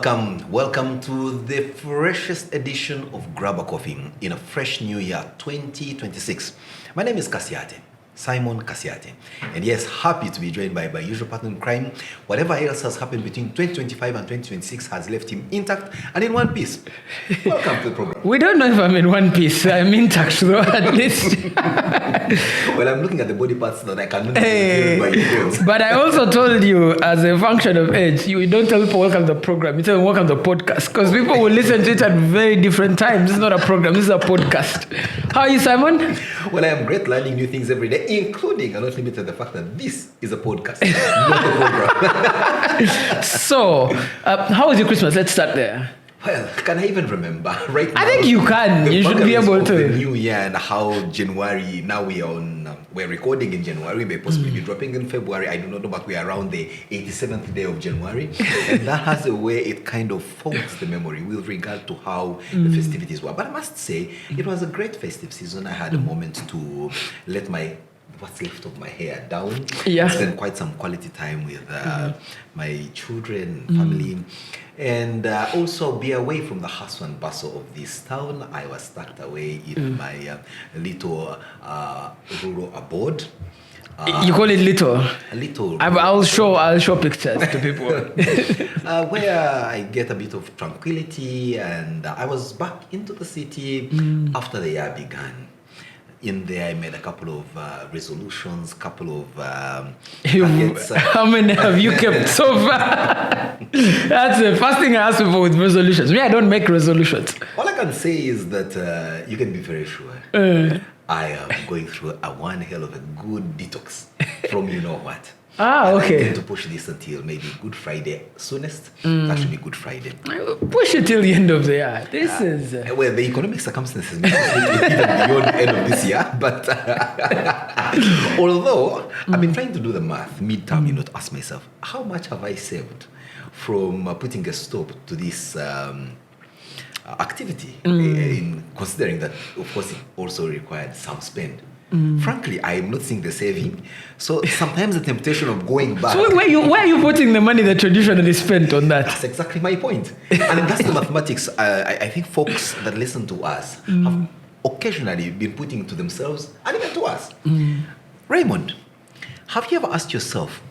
Welcome to the freshest edition of Grab a Coffee in a fresh new year, 2026. My name is Simon Kasiate. And yes, happy to be joined by my usual partner in crime. Whatever else has happened between 2025 and 2026 has left him intact and in one piece. Welcome to the program. We don't know if I'm in one piece. I'm intact though, at least. Well, I'm looking at the body parts that I cannot by But I also told you, as a function of age, you don't tell people welcome to the program. You tell them welcome to the podcast. Because people will listen to it at very different times. This is not a program. This is a podcast. How are you, Simon? Well, I am great, learning new things every day, including and not limited to the fact that this is a podcast, not a program. So, how was your Christmas? Let's start there. Well, can I even remember right now? I think you can. You should be able to. The new year and how January, now we are we're recording in January, we may possibly be dropping in February. I do not know, but we are around the 87th day of January. And that has a way it kind of fogs the memory with regard to how the festivities were. But I must say, it was a great festive season. I had a moment to let what's left of my hair down. Yeah. I spent quite some quality time with my children, family, and also be away from the hustle and bustle of this town. I was tucked away in my little rural abode. You call it little? A little. I'll show pictures to people. Where I get a bit of tranquility, and I was back into the city after the year began. In there, I made a couple of resolutions, couple of targets. How many have you kept so far? That's the first thing I ask people with resolutions. Me, I don't make resolutions. All I can say is that you can be very sure I am going through one hell of a good detox from you know what. Okay. I intend to push this until maybe Good Friday soonest. That should be Good Friday. Push it till the end of the year. This is... Well, the economic circumstances may be even beyond the end of this year. But although I've been trying to do the math midterm, to ask myself, how much have I saved from putting a stop to this activity, in considering that, of course, it also required some spend. Frankly, I am not seeing the saving. So sometimes the temptation of going back. So where are you putting the money that traditionally spent on that? That's exactly my point. And that's the mathematics I think folks that listen to us have occasionally been putting to themselves and even to us. Raymond, have you ever asked yourself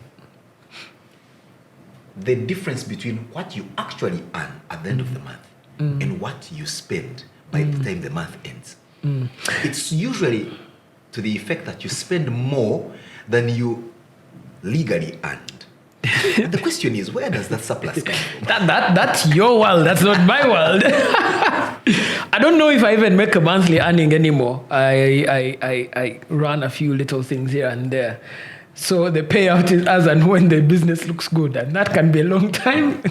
the difference between what you actually earn at the end of the month and what you spend by the time the month ends? It's usually to the effect that you spend more than you legally earned. And the question is, where does that surplus come from? That's your world. That's not my world. I don't know if I even make a monthly earning anymore. I run a few little things here and there. So the payout is as and when the business looks good, and that can be a long time.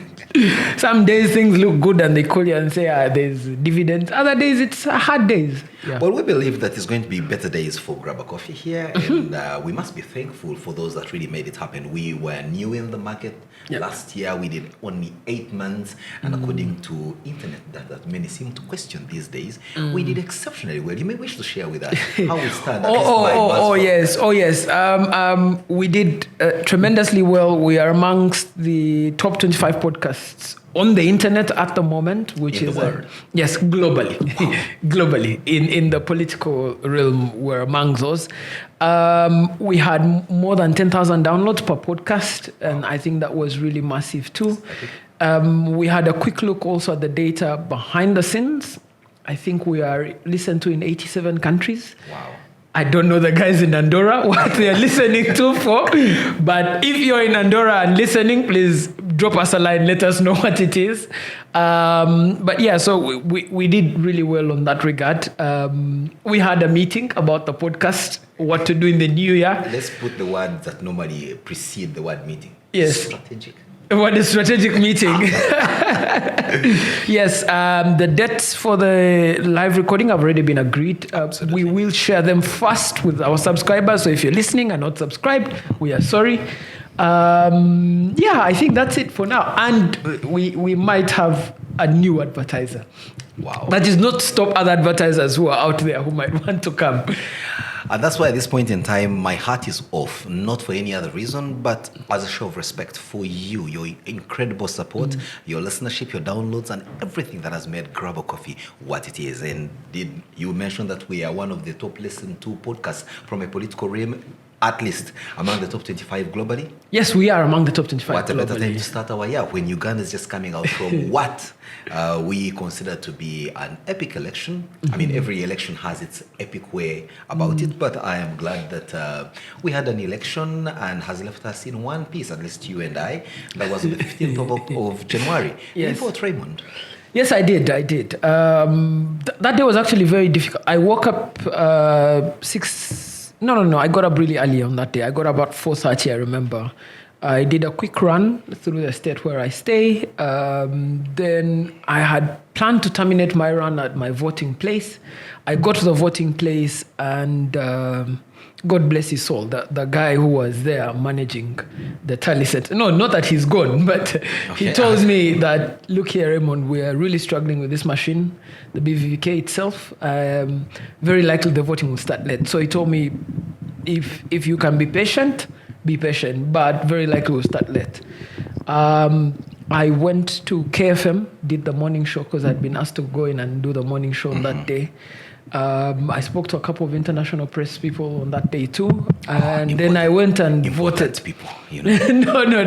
Some days things look good and they call you and say there's dividends. Other days it's hard days. Yeah. Well, we believe that it's going to be better days for Grab a Coffee here, and we must be thankful for those that really made it happen. We were new in the market. Yep. Last year we did only 8 months, and according to internet data that many seem to question these days, we did exceptionally well. You may wish to share with us how we stand. Yes. We did tremendously well. We are amongst the top 25 podcasts on the internet at the moment, which in is the world. Yes, globally. Wow. Globally, in the political realm, we're among those. We had more than 10,000 downloads per podcast, and I think that was really massive too. We had a quick look also at the data behind the scenes. I think we are listened to in 87 countries. Wow. I don't know the guys in Andorra, what they're listening to for, but if you're in Andorra and listening, please drop us a line, let us know what it is. But yeah, so we did really well on that regard. We had a meeting about the podcast, what to do in the new year. Let's put the words that normally precede the word meeting. Yes. Strategic. What a strategic meeting. Yes, the dates for the live recording have already been agreed. We will share them first with our subscribers. So if you're listening and not subscribed, we are sorry. I think that's it for now. And we might have a new advertiser. Wow. That is not to stop other advertisers who are out there who might want to come. And that's why at this point in time, my heart is off, not for any other reason, but as a show of respect for you, your incredible support, your listenership, your downloads, and everything that has made Grab a Coffee what it is. And did you mention that we are one of the top listened to podcasts from a political realm, at least among the top 25 globally? Yes, we are among the top 25 What a better globally. time to start our year when Uganda is just coming out from what we consider to be an epic election. I mean, every election has its epic way about it, but I am glad that we had an election and has left us in one piece, at least you and I. That was on the 15th of January. Yes. You vote, Raymond? Yes, I did. That day was actually very difficult. I woke up I got up really early on that day. I got up about 4:30, I remember. I did a quick run through the state where I stay. Then I had planned to terminate my run at my voting place. I got to the voting place and God bless his soul, the guy who was there managing the tally center. No, not that he's gone, but he told me that, look here, Raymond, we are really struggling with this machine, the BVK itself. Very likely the voting will start late. So he told me, if you can be patient, but very likely we'll start late. I went to KFM, did the morning show because I'd been asked to go in and do the morning show on that day. I spoke to a couple of international press people on that day too, and then I went and voted. People, you know. No.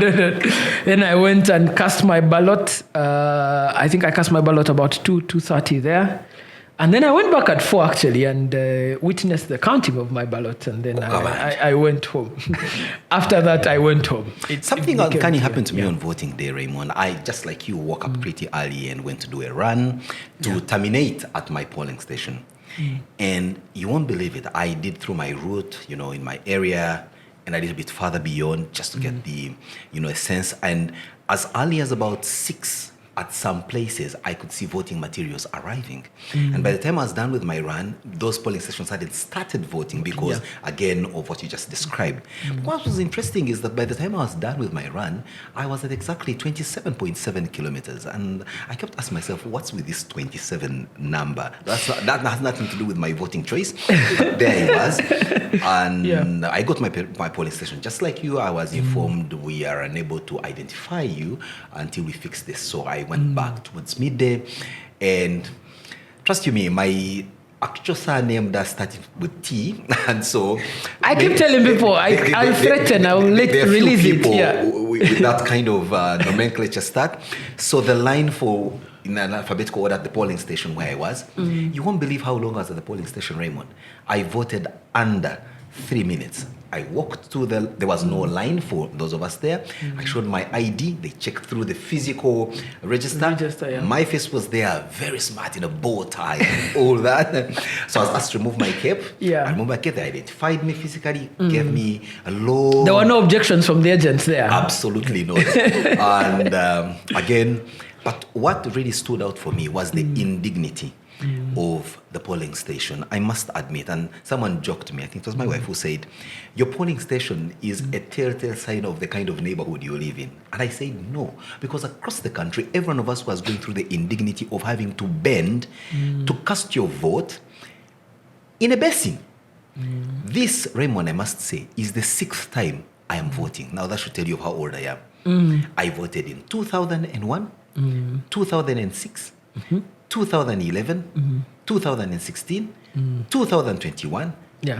Then I went and cast my ballot. I think I cast my ballot about 2:30 there, and then I went back at 4 actually and witnessed the counting of my ballot, and then I went home. After that, I went home. Something uncanny happened to me on voting day, Raymond. I, just like you, woke up pretty early and went to do a run to terminate at my polling station. And you won't believe it. I did through my route, in my area, and I did a bit further beyond just to get the, a sense. And as early as about 6 at some places, I could see voting materials arriving. And by the time I was done with my run, those polling stations hadn't started voting because, again, of what you just described. But what was interesting is that by the time I was done with my run, I was at exactly 27.7 kilometers. And I kept asking myself, what's with this 27 number? That has nothing to do with my voting choice. But there it was. And I got my polling station. Just like you, I was informed we are unable to identify you until we fix this. So I went back towards midday, and trust you me, my actual surname does start with T, and so I keep telling people I'll threaten, I'll release it. With that kind of nomenclature start. So the line for in an alphabetical order at the polling station where I was, you won't believe how long I was at the polling station, Raymond. I voted under 3 minutes. I walked to there was no line for those of us there. I showed my ID. They checked through the physical register. My face was there, very smart in a bow tie and all that. So I was asked to remove my cap. I removed my cap. They identified me physically, gave me a low... There were no objections from the agents there. Absolutely not. And again, but what really stood out for me was the indignity of the polling station. I must admit, and someone joked me, I think it was my wife who said, your polling station is a telltale sign of the kind of neighborhood you live in. And I said no, because across the country, every one of us was going through the indignity of having to bend to cast your vote in a basin. This, Raymond, I must say, is the 6th time I am voting. Now that should tell you how old I am. I voted in 2001, 2006, 2011, 2016, 2021,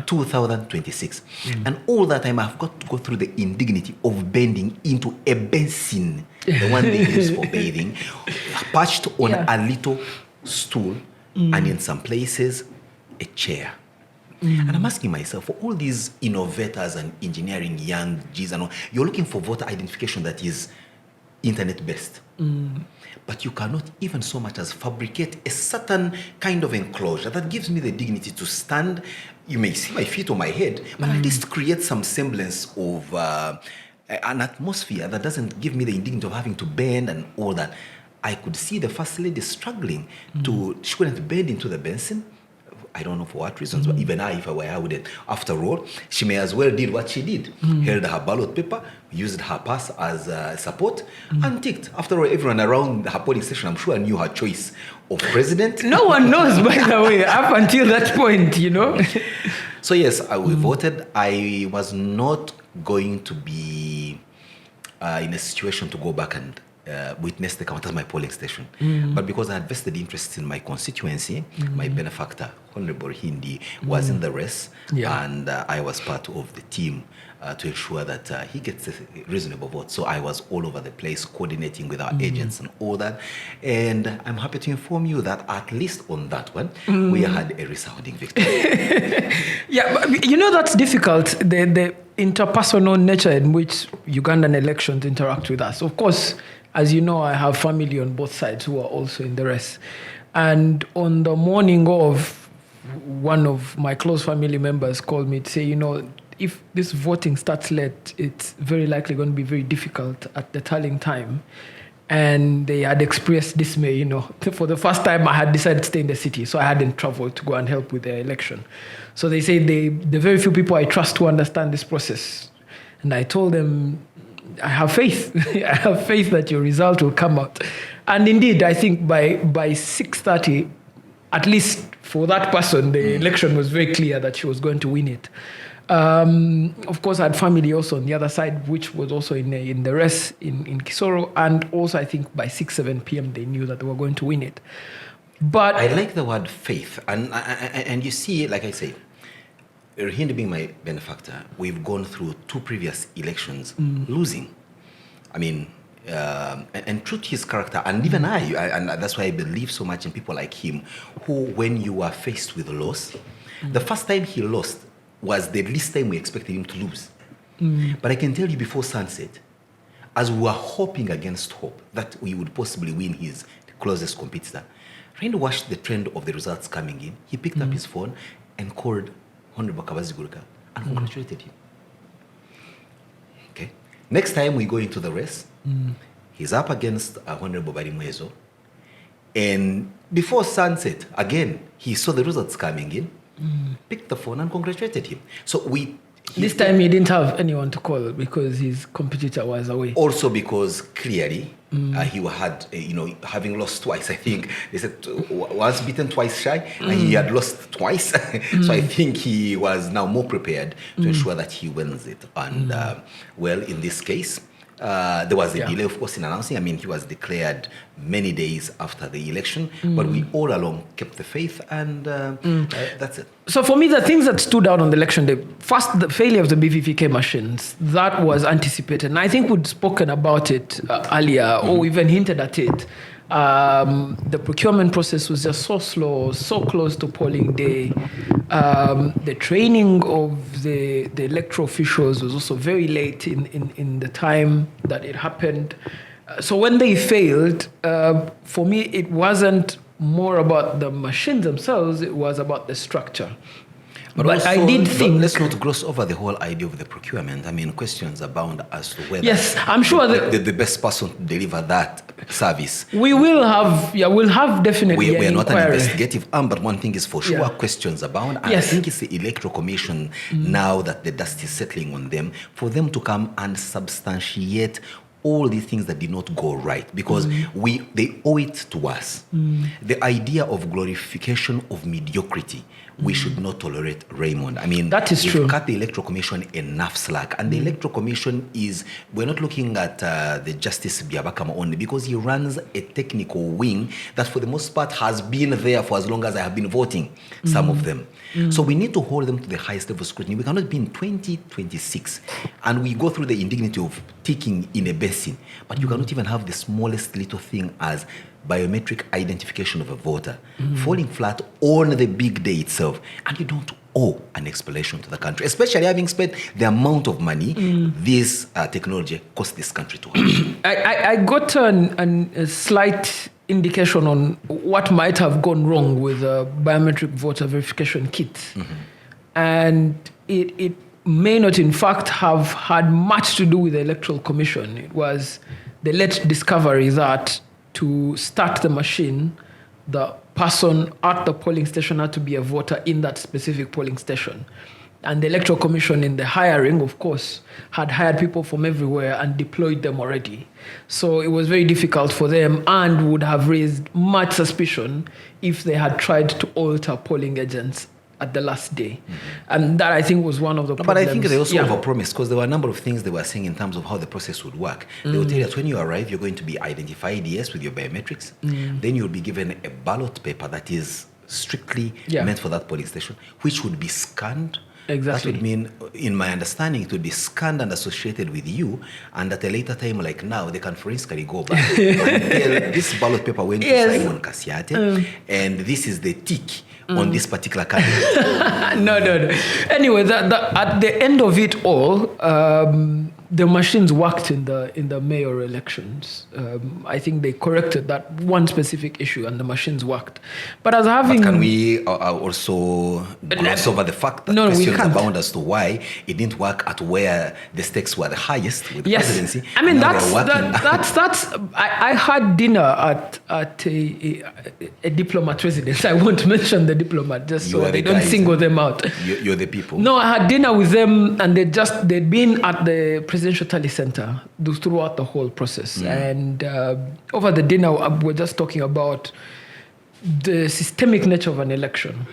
2026. And all that time I've got to go through the indignity of bending into a basin, the one they use for bathing, perched on a little stool, and in some places, a chair. And I'm asking myself, for all these innovators and engineering young G's and all, you're looking for voter identification that is internet-based. But you cannot even so much as fabricate a certain kind of enclosure that gives me the dignity to stand. You may see my feet or my head, but at least create some semblance of an atmosphere that doesn't give me the indignity of having to bend and all that. I could see the first lady struggling she couldn't bend into the basin. I don't know for what reasons, but even if I were, I wouldn't. After all, she may as well did what she did. Held her ballot paper, used her pass as support, and ticked. After all, everyone around her polling station, I'm sure, knew her choice of president. No one knows, by the way, up until that point, So yes, we voted. I was not going to be in a situation to go back and witness the count at my polling station. But because I had vested interest in my constituency, my benefactor, Honorable Hindi, was in the race, and I was part of the team to ensure that he gets a reasonable vote. So I was all over the place coordinating with our agents and all that. And I'm happy to inform you that at least on that one, we had a resounding victory. Yeah, but you know that's difficult, the interpersonal nature in which Ugandan elections interact with us. Of course, as you know, I have family on both sides who are also in the race. And on the morning of, one of my close family members called me to say, you know, if this voting starts late, it's very likely going to be very difficult at the tallying time. And they had expressed dismay, you know. For the first time, I had decided to stay in the city, so I hadn't traveled to go and help with the election. So they say the very few people I trust to understand this process. And I told them, I have faith. I have faith that your result will come out. And indeed, I think by 6:30, at least for that person, the election was very clear that she was going to win it. Of course, I had family also on the other side, which was also in the race in Kisoro. And also, I think by 7 p.m., they knew that they were going to win it. But I like the word faith. And you see, like I say, Hindi being my benefactor, we've gone through 2 previous elections losing. I mean, and true to his character, and even and that's why I believe so much in people like him, who, when you are faced with loss, the first time he lost was the least time we expected him to lose. But I can tell you before sunset, as we were hoping against hope that we would possibly win his closest competitor, Randy watched the trend of the results coming in. He picked up his phone and called Honorable Kabazigurika and congratulated him. Okay. Next time we go into the race, he's up against Honorable Barimwezo. And before sunset, again, he saw the results coming in, picked the phone and congratulated him. So this time he didn't have anyone to call because his competitor was away. Also because clearly he had, having lost twice, I think. They said once beaten, twice shy, and he had lost twice. So I think he was now more prepared to ensure that he wins it. And well, in this case, there was a delay, of course, in announcing. I mean, he was declared many days after the election, but we all along kept the faith, and that's it. So for me, the things that stood out on the election day, first, the failure of the BVVK machines, that was anticipated. And I think we'd spoken about it earlier, or even hinted at it. The procurement process was just so slow, so close to polling day. The training of the electoral officials was also very late in the time that it happened. So when they failed, for me, it wasn't more about the machines themselves, it was about the structure. But also, I did think... Let's not gloss over the whole idea of the procurement. I mean, questions abound as to whether... Yes, I'm sure the best person to deliver that service. We will have, we'll have definitely We're not inquiry. an investigative arm, but one thing is for sure, questions abound. And I think it's the Electoral Commission, now that the dust is settling on them, for them to come and substantiate all the things that did not go right, because they owe it to us. The idea of glorification of mediocrity, we should not tolerate, Raymond. I mean, that is true. We've cut the Electoral Commission enough slack, and the Electoral Commission we're not looking at the Justice Biabakama only, because he runs a technical wing that for the most part has been there for as long as I have been voting, some of them. So we need to hold them to the highest level of scrutiny. We cannot be in 2026 and we go through the indignity of ticking in a basin, but you cannot even have the smallest little thing as biometric identification of a voter falling flat on the big day itself, and you don't owe an explanation to the country, especially having spent the amount of money this technology cost this country to have. I got a slight indication on what might have gone wrong with a biometric voter verification kit. And it may not, in fact, have had much to do with the Electoral Commission. It was the late discovery that to start the machine, the person at the polling station had to be a voter in that specific polling station. And the Electoral Commission, in the hiring, of course, had hired people from everywhere and deployed them already. So it was very difficult for them and would have raised much suspicion if they had tried to alter polling agents' at the last day. And that, I think, was one of the problems. But I think they also overpromised, because there were a number of things they were saying in terms of how the process would work. They would tell you that when you arrive, you're going to be identified, yes, with your biometrics. Then you'll be given a ballot paper that is strictly meant for that polling station, which would be scanned. Exactly. That would mean, in my understanding, it would be scanned and associated with you, and at a later time, like now, they can forensically go back and tell this ballot paper went to Simon Kasiate, and this is the tick on this particular candidate. No. Anyway, at the end of it all, the machines worked in the mayor elections. I think they corrected that one specific issue, and the machines worked. But can we also gloss over the fact that questions abound as to why it didn't work at where the stakes were the highest with the presidency? I mean, that's. I had dinner at a diplomat residence. I won't mention the diplomat just so they don't single them out. You're the people. No, I had dinner with them, and they'd been at the Presidential Tally Center throughout the whole process. And over the dinner, we're just talking about the systemic nature of an election.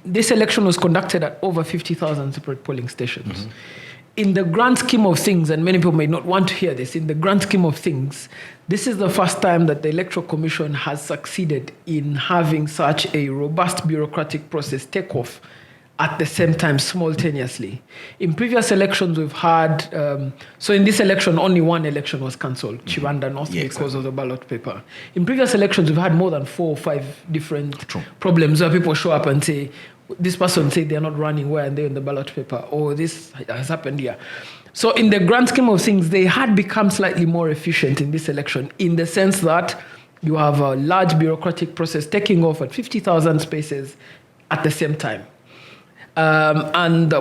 This election was conducted at over 50,000 separate polling stations. In the grand scheme of things, and many people may not want to hear this, in the grand scheme of things, this is the first time that the Electoral Commission has succeeded in having such a robust bureaucratic process take off at the same time, simultaneously. In previous elections, we've had, so in this election, only one election was cancelled, Chibanda North, because of the ballot paper. In previous elections, we've had more than 4 or 5 different problems where people show up and say, this person said they're not running, where and they're in the ballot paper, or this has happened here. So in the grand scheme of things, they had become slightly more efficient in this election, in the sense that you have a large bureaucratic process taking off at 50,000 spaces at the same time. And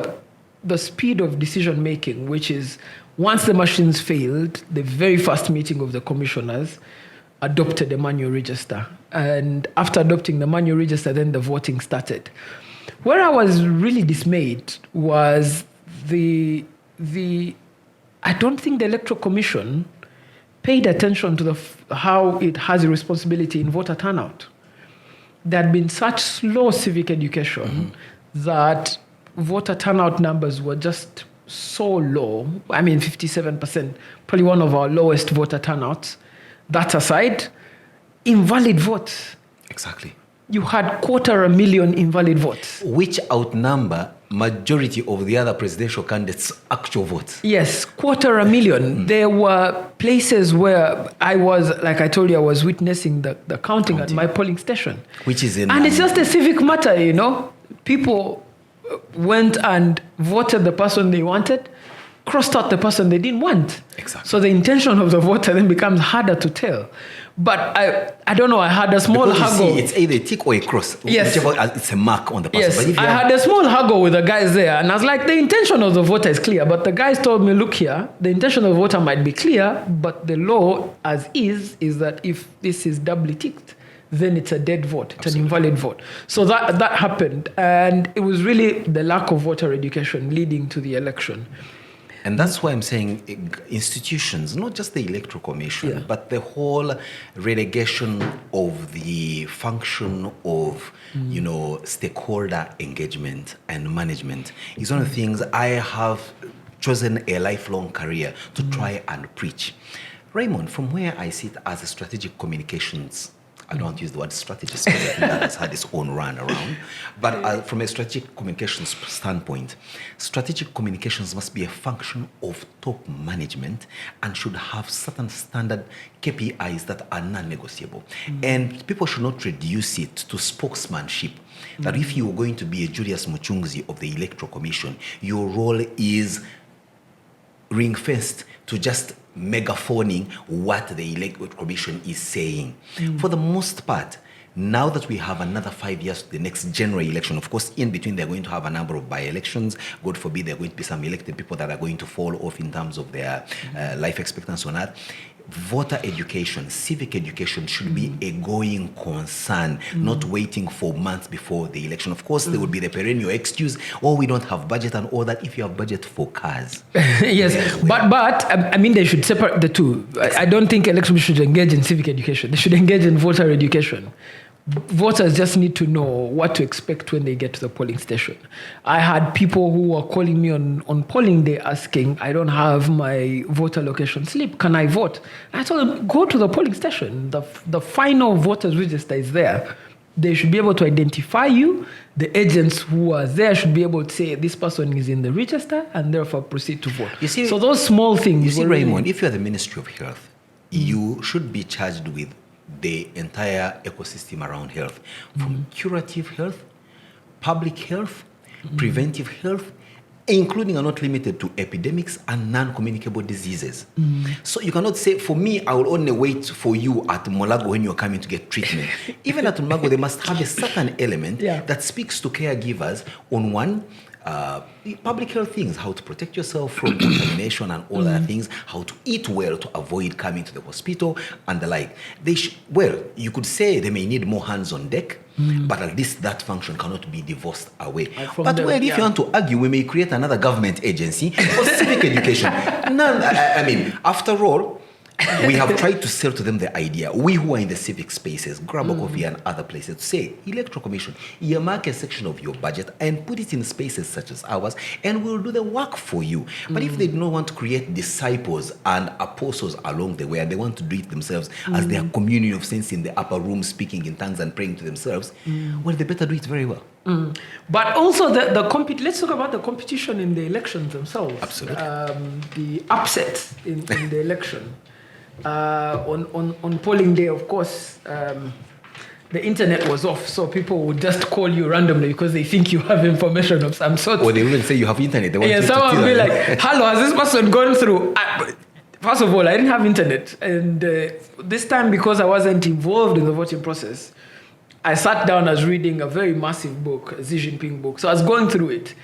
the speed of decision making, which is once the machines failed, the very first meeting of the commissioners adopted the manual register. And after adopting the manual register, then the voting started. Where I was really dismayed was I don't think the Electoral Commission paid attention to how it has a responsibility in voter turnout. There had been such slow civic education that voter turnout numbers were just so low. I mean, 57%, probably one of our lowest voter turnouts. That aside, invalid votes. Exactly. You had 250,000 invalid votes. Which outnumber majority of the other presidential candidates' actual votes. Yes, 250,000. There were places where I was, like I told you, I was witnessing the counting at my polling station. Which is and it's just a civic matter, you know. People went and voted the person they wanted, crossed out the person they didn't want. Exactly. So the intention of the voter then becomes harder to tell. But I don't know, I had a small haggle. It's either a tick or a cross. Yes. Whichever, it's a mark on the person. Yes, But if I had a small haggle with the guys there, and I was like, the intention of the voter is clear. But the guys told me, look here, the intention of the voter might be clear, but the law as is that if this is doubly ticked, then it's a dead vote. It's an invalid vote. So that happened. And it was really the lack of voter education leading to the election. And that's why I'm saying institutions, not just the Electoral Commission, but the whole relegation of the function of, stakeholder engagement and management is one of the things I have chosen a lifelong career to try and preach. Raymond, from where I sit as a strategic communications, I don't want to use the word strategist because I think that has had its own run around. But from a strategic communications standpoint, strategic communications must be a function of top management and should have certain standard KPIs that are non-negotiable. And people should not reduce it to spokesmanship. That if you are going to be a Julius Muchungzi of the Electoral Commission, your role is ring-fenced to just megaphoning what the Electoral Commission is saying. For the most part, now that we have another 5 years to the next general election, of course, in between they're going to have a number of by-elections. God forbid there are going to be some elected people that are going to fall off in terms of their life expectancy on that. Voter education, civic education should be a going concern, not waiting for months before the election. Of course, there would be the perennial excuse, we don't have budget and all that. If you have budget for cars. Yes, but I mean, they should separate the two. I don't think elections should engage in civic education. They should engage in voter education. voters just need to know what to expect when they get to the polling station. I had people who were calling me on polling day asking, I don't have my voter location slip. Can I vote? I told them, go to the polling station. The final voters register is there. They should be able to identify you. The agents who are there should be able to say, this person is in the register, and therefore proceed to vote. You see, so those small things. You see, Raymond, if you're the Ministry of Health, you should be charged with the entire ecosystem around health, from curative health, public health, preventive health, including and not limited to epidemics and non-communicable diseases. So you cannot say, for me, I will only wait for you at Molago when you're coming to get treatment. Even at Molago, they must have a certain element that speaks to caregivers on one, public health things, how to protect yourself from contamination and all other things, how to eat well to avoid coming to the hospital and the like. Well, you could say they may need more hands on deck, but at least that function cannot be divorced away. But if you want to argue, we may create another government agency for civic education. I mean, after all, we have tried to sell to them the idea. We who are in the civic spaces, grab a coffee and other places, to say, Electoral Commission, earmark a section of your budget and put it in spaces such as ours, and we'll do the work for you. But if they do not want to create disciples and apostles along the way, and they want to do it themselves as their communion of saints in the upper room, speaking in tongues and praying to themselves, well, they better do it very well. But also, let's talk about the competition in the elections themselves. Absolutely. The upset in the election. On polling day, of course, the internet was off, so people would just call you randomly because they think you have information of some sort. Or they wouldn't say you have internet. They want you someone to will be like, hello, has this person gone through? First of all, I didn't have internet. And this time, because I wasn't involved in the voting process, I sat down, I was reading a very massive book, a Xi Jinping book. So I was going through it.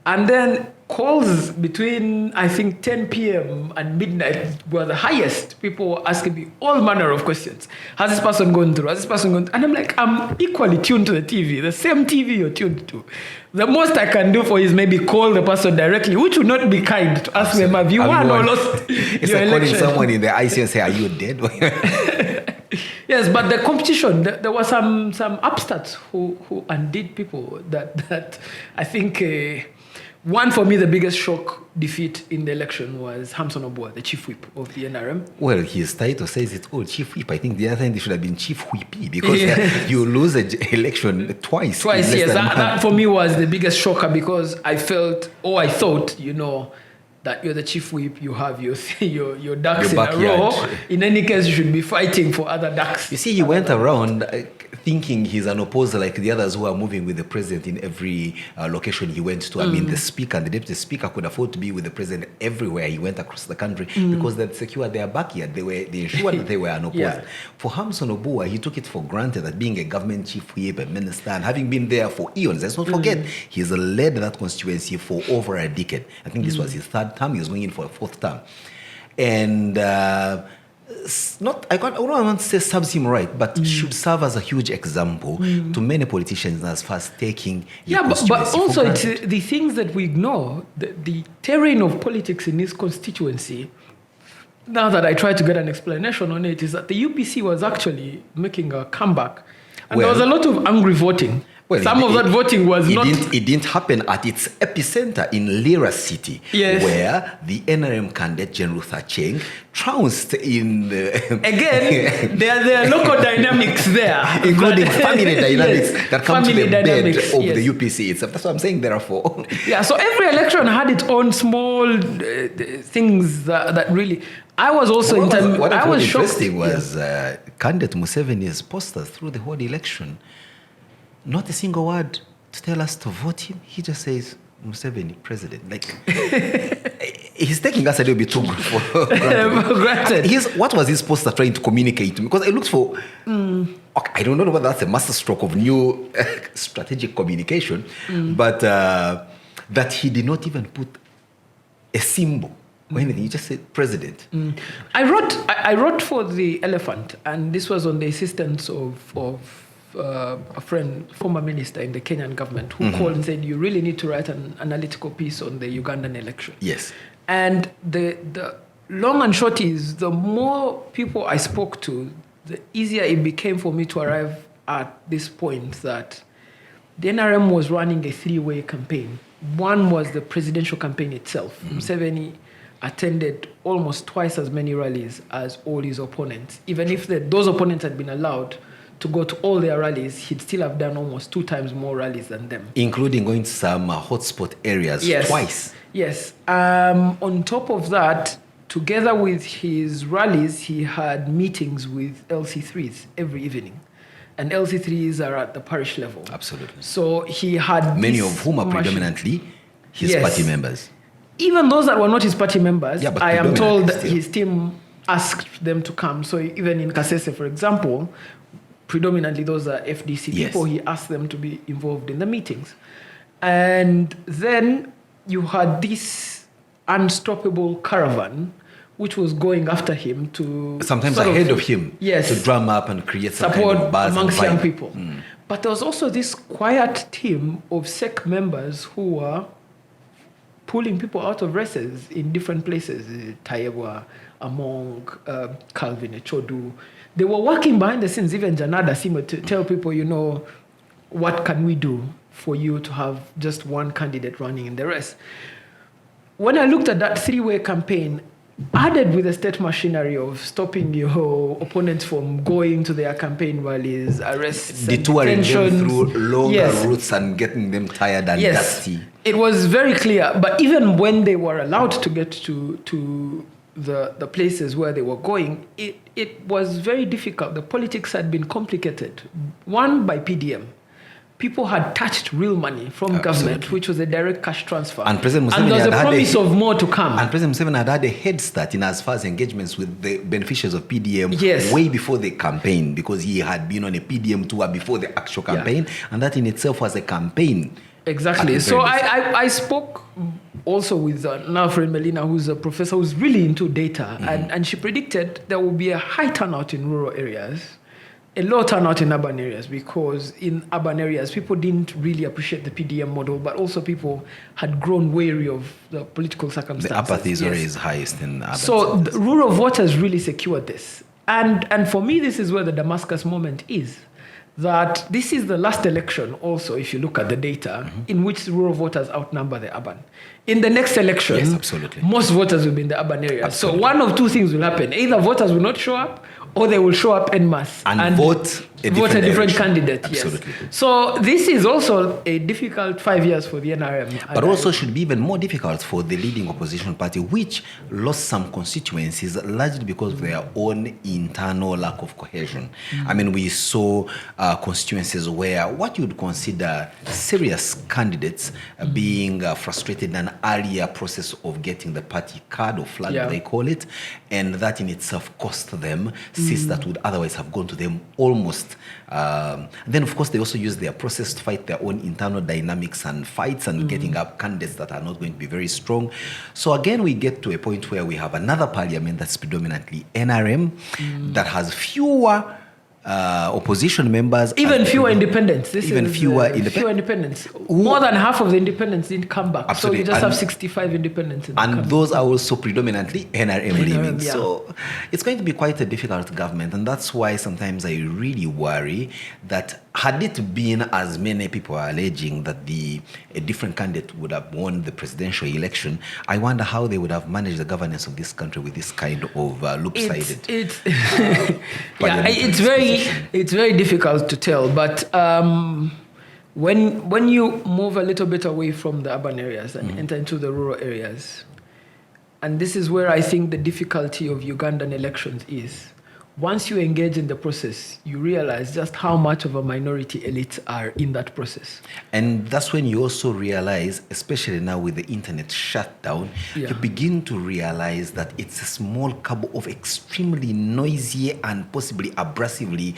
And then calls between, I think, 10 p.m. and midnight were the highest. People were asking me all manner of questions. Has this person gone through? Has this person gone through? And I'm like, I'm equally tuned to the TV, the same TV you're tuned to. The most I can do for is maybe call the person directly, which would not be kind to ask them, have you won or lost it's your like election? Calling someone in the IC and say, are you dead? Yes, but the competition, there were some upstarts who undid people that I think... one, for me, the biggest shock defeat in the election was Hamson Obua, the chief whip of the NRM. Well, his title says it's all chief whip. I think the other time they should have been chief whippy because you lose an election twice. Twice, yes. That for me was the biggest shocker because I thought, that you're the chief whip, you have your ducks in a row. In any case, you should be fighting for other ducks. You see, he went around thinking he's an opposer like the others who are moving with the president in every location he went to. I mean, the speaker and the deputy speaker could afford to be with the president everywhere he went across the country because they'd secured their backyard. They ensured that they were an opposer. For Hamson Obua, he took it for granted that being a government chief whip, a minister, and having been there for eons, let's not forget, he's led that constituency for over a decade. I think this was his third term. He was going in for a fourth term. And I don't want to say serves him right, but should serve as a huge example to many politicians as far as taking but also it's the things that we ignore, the terrain of politics in this constituency. Now that I try to get an explanation on it, is that the UPC was actually making a comeback. And there was a lot of angry voting. Well, some of that voting was not... It didn't happen at its epicenter in Lira City, where the NRM candidate, General Thacheng, trounced in... Again, there are local dynamics there. Including family dynamics that come to the bed of the UPC itself. That's what I'm saying, therefore. Yeah, so every election had its own small things that really... I was also... What I was interesting was candidate Museveni's posters through the whole election. Not a single word to tell us to vote him. He just says, Museveni, president. Like, he's taking us a little bit too for granted. What was his poster trying to communicate to me? Because it looks for... I don't know whether that's a masterstroke of new strategic communication, but that he did not even put a symbol or anything. He just said president. I wrote for the Elephant, and this was on the assistance of a friend, former minister in the Kenyan government, who called and said, you really need to write an analytical piece on the Ugandan election. Yes. And the long and short is, the more people I spoke to, the easier it became for me to arrive at this point that the NRM was running a three-way campaign. One was the presidential campaign itself. Museveni attended almost twice as many rallies as all his opponents. Even if those opponents had been allowed to go to all their rallies, he'd still have done almost 2 times more rallies than them. Including going to some hotspot areas twice. Yes. On top of that, together with his rallies, he had meetings with LC3s every evening. And LC3s are at the parish level. Absolutely. So he had many of whom are predominantly his party members. Even those that were not his party members, but I am told that his team asked them to come. So even in Kasese, for example, predominantly those are FDC people, he asked them to be involved in the meetings. And then you had this unstoppable caravan which was going after him to... Sometimes ahead of him. Yes. To drum up and create some support kind of buzz amongst and young vibe. people. But there was also this quiet team of SEC members who were pulling people out of races in different places. Tayewa, Among, Calvin, Echodu. They were working behind the scenes, even Janada Simo, to tell people, what can we do for you to have just one candidate running in the race? When I looked at that three-way campaign, added with the state machinery of stopping your opponents from going to their campaign rallies, arrests, detouring them through longer routes and getting them tired and dusty. It was very clear. But even when they were allowed to get to the places where they were going, it was very difficult. The politics had been complicated. One, by PDM. People had touched real money from government, which was a direct cash transfer. And President Museveni and there was a promise of more to come. And President Museveni had a head start in as far as engagements with the beneficiaries of PDM way before the campaign, because he had been on a PDM tour before the actual campaign, and that in itself was a campaign. Exactly. So I spoke also with now friend Melina, who's a professor who's really into data, and she predicted there will be a high turnout in rural areas, a low turnout in urban areas, because in urban areas, people didn't really appreciate the PDM model, but also people had grown wary of the political circumstances. The apathy is always highest in urban So centers. the rural voters really secured this. And for me, this is where the Damascus moment is. That this is the last election also, if you look at the data, in which rural voters outnumber the urban. In the next election, most voters will be in the urban areas. Absolutely. So one of two things will happen. Either voters will not show up, or they will show up en masse and vote a different candidate. Absolutely. Yes. So this is also a difficult 5 years for the NRM. But also should be even more difficult for the leading opposition party, which lost some constituencies largely because of their own internal lack of cohesion. I mean, we saw constituencies where what you'd consider serious candidates being frustrated in an earlier process of getting the party card or flag, they call it, and that in itself cost them seats that would otherwise have gone to them almost. Then, of course, they also use their process to fight their own internal dynamics and fights and getting up candidates that are not going to be very strong. So again, we get to a point where we have another parliament that's predominantly NRM that has fewer opposition members. Even fewer independents. Fewer independents. More than half of the independents didn't come back. Absolutely. So you just have 65 independents. And those are also predominantly NRM leaving. So it's going to be quite a difficult government. And that's why sometimes I really worry that had it been, as many people are alleging, that a different candidate would have won the presidential election, I wonder how they would have managed the governance of this country with this kind of lopsided. It's very difficult to tell. But when you move a little bit away from the urban areas and enter into the rural areas, and this is where I think the difficulty of Ugandan elections is. Once you engage in the process, you realize just how much of a minority elites are in that process. And that's when you also realize, especially now with the internet shut down, you begin to realize that it's a small cabal of extremely noisy and possibly abrasively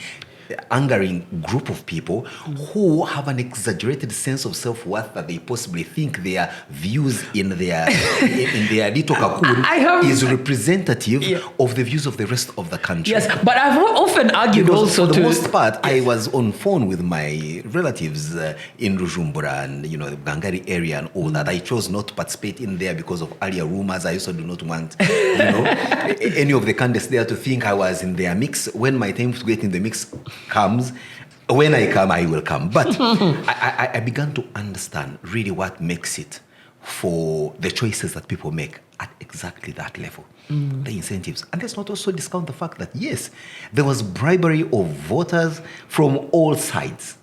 angering group of people who have an exaggerated sense of self-worth that they possibly think their views in their little cocoon is representative of the views of the rest of the country. Yes, but I've often argued because also for the most part, I was on phone with my relatives in Rujumbura and the Gangari area and all that. I chose not to participate in there because of earlier rumors. I also do not want any of the candidates there to think I was in their mix. When my time to get in the mix comes, When I come, I will come. But I began to understand really what makes it for the choices that people make at exactly that level, the incentives. And let's not also discount the fact that, yes, there was bribery of voters from all sides.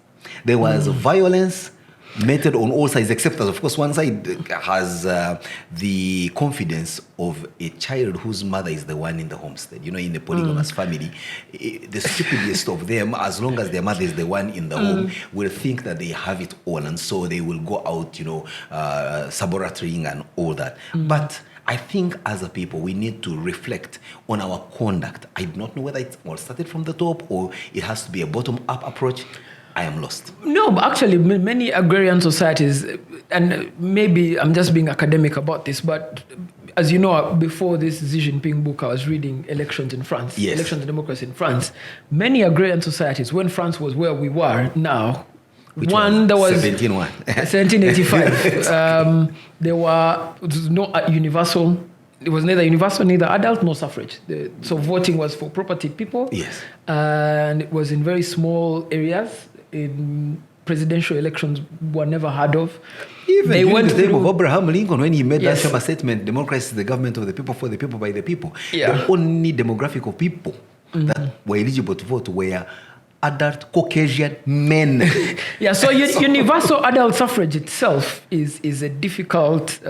There was violence meted on all sides, except that, of course, one side has the confidence of a child whose mother is the one in the homestead. You know, in the polygamous family, the stupidest of them, as long as their mother is the one in the home, will think that they have it all. And so they will go out, you know, saborating and all that. But I think as a people, we need to reflect on our conduct. I do not know whether it all started from the top or it has to be a bottom-up approach. I am lost. No, but actually, many agrarian societies, and maybe I'm just being academic about this, but as you know, before this Xi Jinping book, I was reading Elections in France, Elections and Democracy in France. Many agrarian societies, when France was where we were now, Which there was 1785. There was no universal. It was neither universal, neither adult, nor suffrage. So voting was for property people. Yes. And it was in very small areas. In presidential elections were never heard of. Even they went the name of Abraham Lincoln when he made that famous statement, democracy is the government of the people, for the people, by the people. Yeah. The only demographic of people that were eligible to vote were adult Caucasian men. Yeah, so universal adult suffrage itself is a difficult,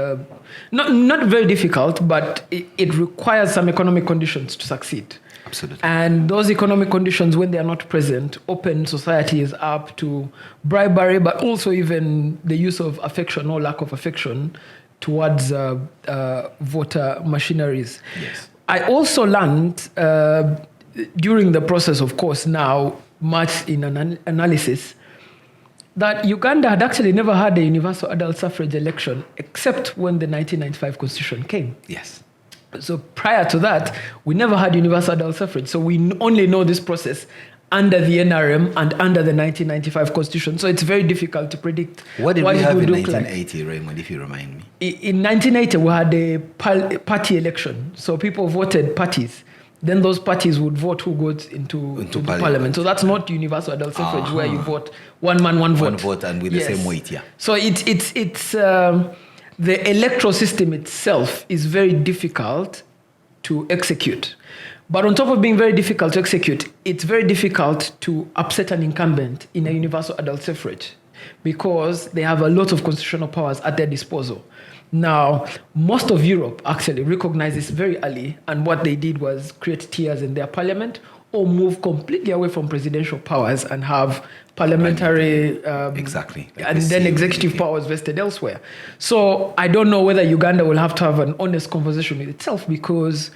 not very difficult, but it requires some economic conditions to succeed. Absolutely. And those economic conditions, when they are not present, open societies up to bribery, but also even the use of affection or lack of affection towards voter machineries. Yes. I also learned during the process, of course, now much in an analysis, that Uganda had actually never had a universal adult suffrage election except when the 1995 constitution came. Yes. So prior to that, we never had universal adult suffrage. So we only know this process under the NRM and under the 1995 constitution. So it's very difficult to predict what did we have in 1980, Raymond, if you remind me? In 1980, we had a party election. So people voted parties. Then those parties would vote who goes into parliament. So that's not universal adult suffrage where you vote one man, one vote. One vote and with the same weight, yeah. So it's the electoral system itself is very difficult to execute. But on top of being very difficult to execute, it's very difficult to upset an incumbent in a universal adult suffrage because they have a lot of constitutional powers at their disposal. Now, most of Europe actually recognized this very early, and what they did was create tiers in their parliament or move completely away from presidential powers and have parliamentary exactly, and then executive powers vested elsewhere. So I don't know whether Uganda will have to have an honest conversation with itself because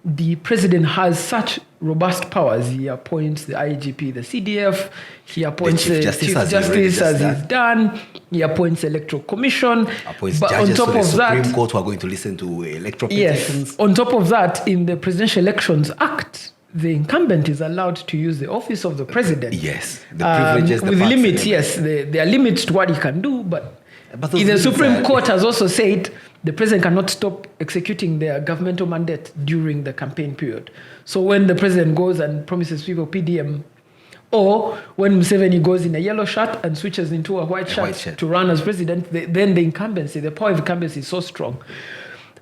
the president has such robust powers. He appoints the IGP, the CDF. He appoints the Chief Justice as he's done. He appoints the Electoral Commission. Appoints judges to the Supreme Court who are going to listen to electoral petitions. Yes. On top of that, in the Presidential Elections Act, the incumbent is allowed to use the office of the president. Yes. The privileges. With limits, yes. There are limits to what he can do, but the Supreme Court has also said the president cannot stop executing their governmental mandate during the campaign period. So when the president goes and promises people PDM, or when Museveni goes in a yellow shirt and switches into a white shirt to run as president, then the incumbency, the power of incumbency is so strong.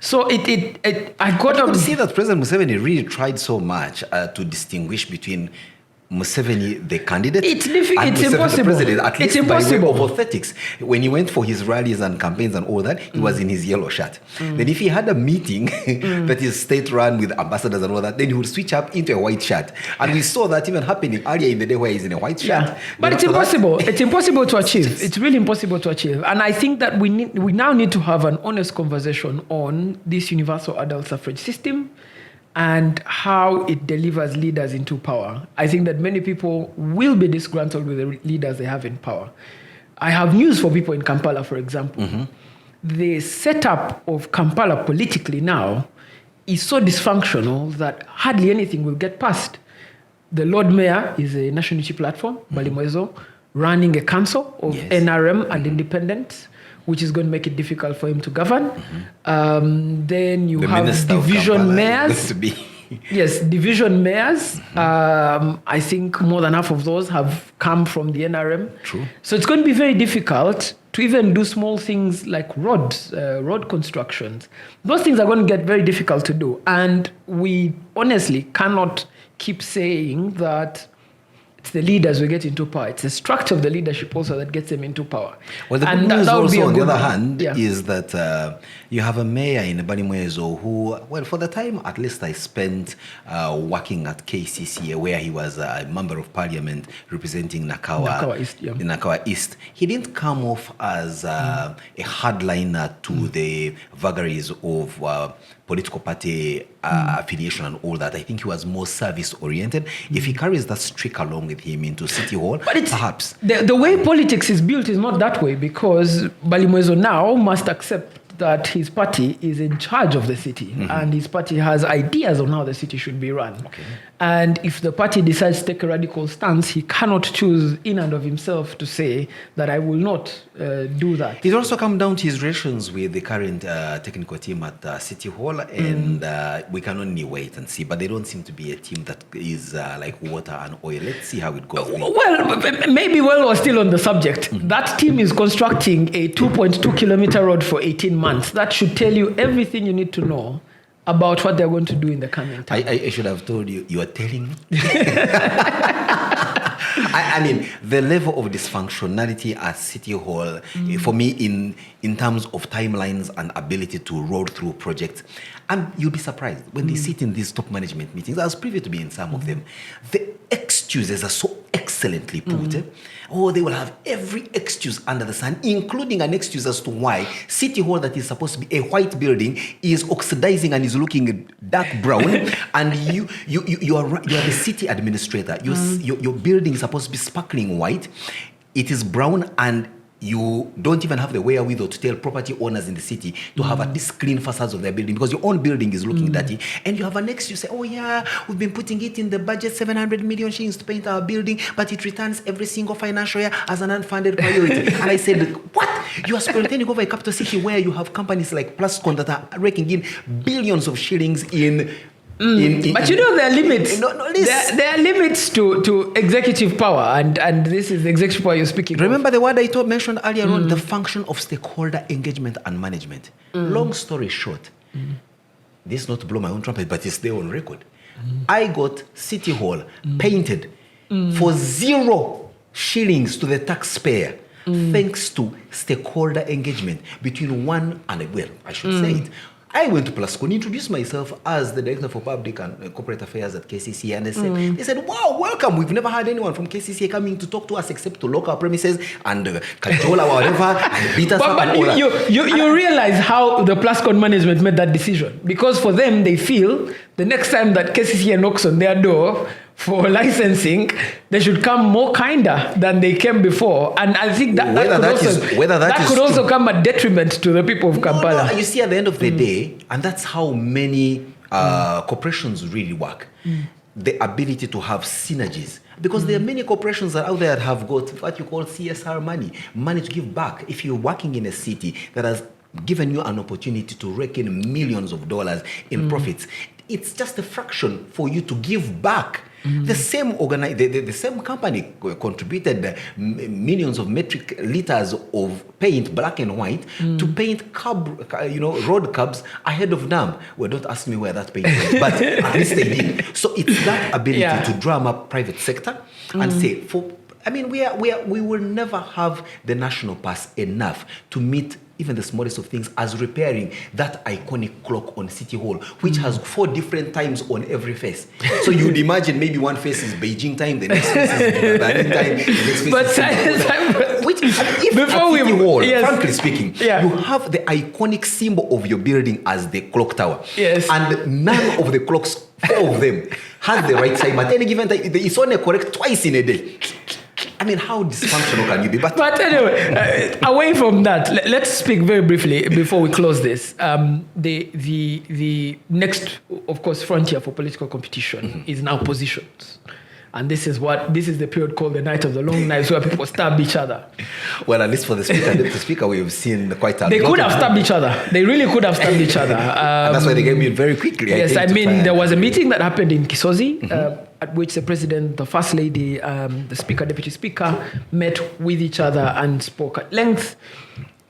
So I could see that President Museveni really tried so much to distinguish between Museveni, the candidate, it's impossible. The president, at least it's impossible. By way of aesthetics. When he went for his rallies and campaigns and all that, he was in his yellow shirt. Then if he had a meeting that is state-run with ambassadors and all that, then he would switch up into a white shirt. And we saw that even happening earlier in the day where he's in a white shirt. Yeah. But it's impossible. It's impossible to achieve. It's really impossible to achieve. And I think that we now need to have an honest conversation on this universal adult suffrage system and how it delivers leaders into power. I think that many people will be disgruntled with the leaders they have in power. I have news for people in Kampala, for example. The setup of Kampala politically now is so dysfunctional that hardly anything will get passed. The Lord Mayor is a national unity platform, Balimwezo, running a council of NRM and independents, which is going to make it difficult for him to govern. Then you have division mayors. Yes, division mayors. I think more than half of those have come from the NRM. True. So it's going to be very difficult to even do small things like roads, road constructions. Those things are going to get very difficult to do. And we honestly cannot keep saying that it's the leaders who get into power. It's the structure of the leadership also that gets them into power. Well, the good news also, on the other hand, is that you have a mayor in Balimwezo who, well, for the time at least I spent working at KCCA, where he was a member of parliament representing Nakawa East, Nakawa East. He didn't come off as a hardliner to the vagaries of political party affiliation and all that. I think he was more service-oriented. If he carries that streak along with him into City Hall, but perhaps. The way politics is built is not that way, because Balimwezo now must accept that his party is in charge of the city, and his party has ideas on how the city should be run. Okay. And if the party decides to take a radical stance, he cannot choose in and of himself to say that I will not do that. It's also come down to his relations with the current technical team at City Hall, and we can only wait and see. But they don't seem to be a team that is like water and oil. Let's see how it goes. Well, maybe while we're still on the subject, that team is constructing a 2.2-kilometer road for 18 months. That should tell you everything you need to know about what they're going to do in the coming time. I should have told you. You are telling me? I mean, the level of dysfunctionality at City Hall, for me, in terms of timelines and ability to roll through projects, and you'll be surprised when they sit in these top management meetings. I was privy to be in some of them. The excuses are so excellently put. Oh, they will have every excuse under the sun, including an excuse as to why City Hall, that is supposed to be a white building, is oxidizing and is looking dark brown. And you are the city administrator. Your building is supposed to be sparkling white. It is brown, and you don't even have the wherewithal to tell property owners in the city to have at least clean facades of their building, because your own building is looking dirty. And you have an excuse, you say, oh yeah, we've been putting it in the budget, 700 million shillings to paint our building, but it returns every single financial year as an unfunded priority. And I said, what? You are spending over a capital city where you have companies like Plascon that are raking in billions of shillings in but you know there are limits. There are limits to executive power, and this is the executive power you're speaking Remember of. the word I mentioned earlier on, the function of stakeholder engagement and management. Long story short, this is not to blow my own trumpet, but it's there on record. I got City Hall painted for 0 shillings to the taxpayer, thanks to stakeholder engagement between one and, well, I should say it. I went to Plascon, introduced myself as the Director for Public and Corporate Affairs at KCCA, and they said, wow, welcome. We've never had anyone from KCCA coming to talk to us except to lock our premises and control our whatever and beat us up. But you realize how the Plascon management made that decision, because for them, they feel the next time that KCCA knocks on their door for licensing, they should come more kinder than they came before. And I think that could also come at detriment to the people of Kampala. No, you see, at the end of the day, and that's how many corporations really work, the ability to have synergies. Because there are many corporations that out there that have got what you call CSR money to give back. If you're working in a city that has given you an opportunity to rake in millions of dollars in profits, it's just a fraction for you to give back. The same the same company contributed millions of metric liters of paint, black and white, to paint road curbs ahead of dam. Well, don't ask me where that paint was, but at least they did. So it's that ability to drum up private sector and say, we will never have the national pass enough to meet even the smallest of things, as repairing that iconic clock on City Hall, which has 4 different times on every face. So you'd imagine maybe one face is Beijing time, the next face is Berlin time, the next face is City Hall, frankly speaking, you have the iconic symbol of your building as the clock tower. Yes. And none of the clocks, 4 of them, has the right time. At any given time, it's only correct twice in a day. I mean, how dysfunctional can you be? But anyway, away from that, let's speak very briefly before we close this. The next, of course, frontier for political competition is now positions. And this is the period called the night of the long knives, where people stab each other. Well, at least for the speaker, we've seen quite a They lot could have stabbed each other. They really could have stabbed each other. And that's why they came in very quickly. Yes, I mean, there was a meeting that happened in Kisozi, at which the president, the first lady, the speaker, deputy speaker, met with each other and spoke at length.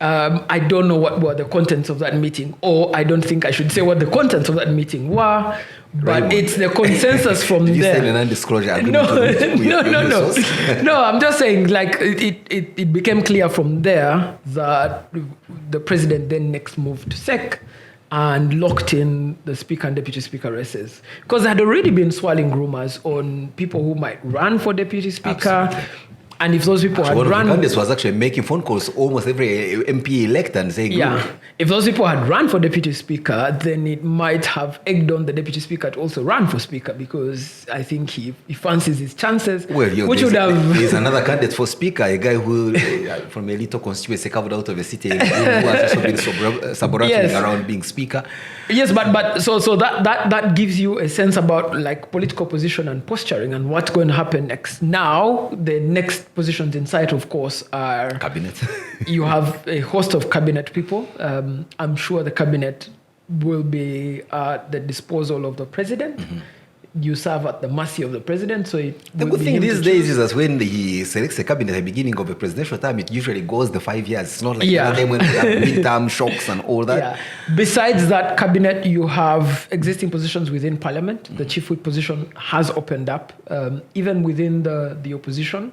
I don't know what were the contents of that meeting, or I don't think I should say what the contents of that meeting were, but Raymond, it's the consensus from did there. You said a non-disclosure agreement. No, I'm just saying, like, it became clear from there that the president then next moved to SEC and locked in the speaker and deputy speaker races. Because there had already been swirling rumors on people who might run for deputy speaker. Absolutely. And if those people had one run... One of the candidates was actually making phone calls almost every MP elect and saying... Yeah. If those people had run for deputy speaker, then it might have egged on the deputy speaker to also run for speaker, because I think he fancies his chances. Well, which would have... There's another candidate for speaker, a guy who, from a little constituency carved out of a city, who has also been saborating around being speaker. Yes, but so that gives you a sense about, like, political position and posturing and what's going to happen next. Now, the next positions in sight, of course, are cabinet. You have a host of cabinet people. I'm sure the cabinet will be at the disposal of the president. You serve at the mercy of the president. So the good thing these days is that when he selects a cabinet at the beginning of a presidential term, it usually goes the 5 years. It's not like the other time when we have midterm shocks and all that. Yeah. Besides that cabinet, you have existing positions within parliament. The chief whip position has opened up. Even within the opposition,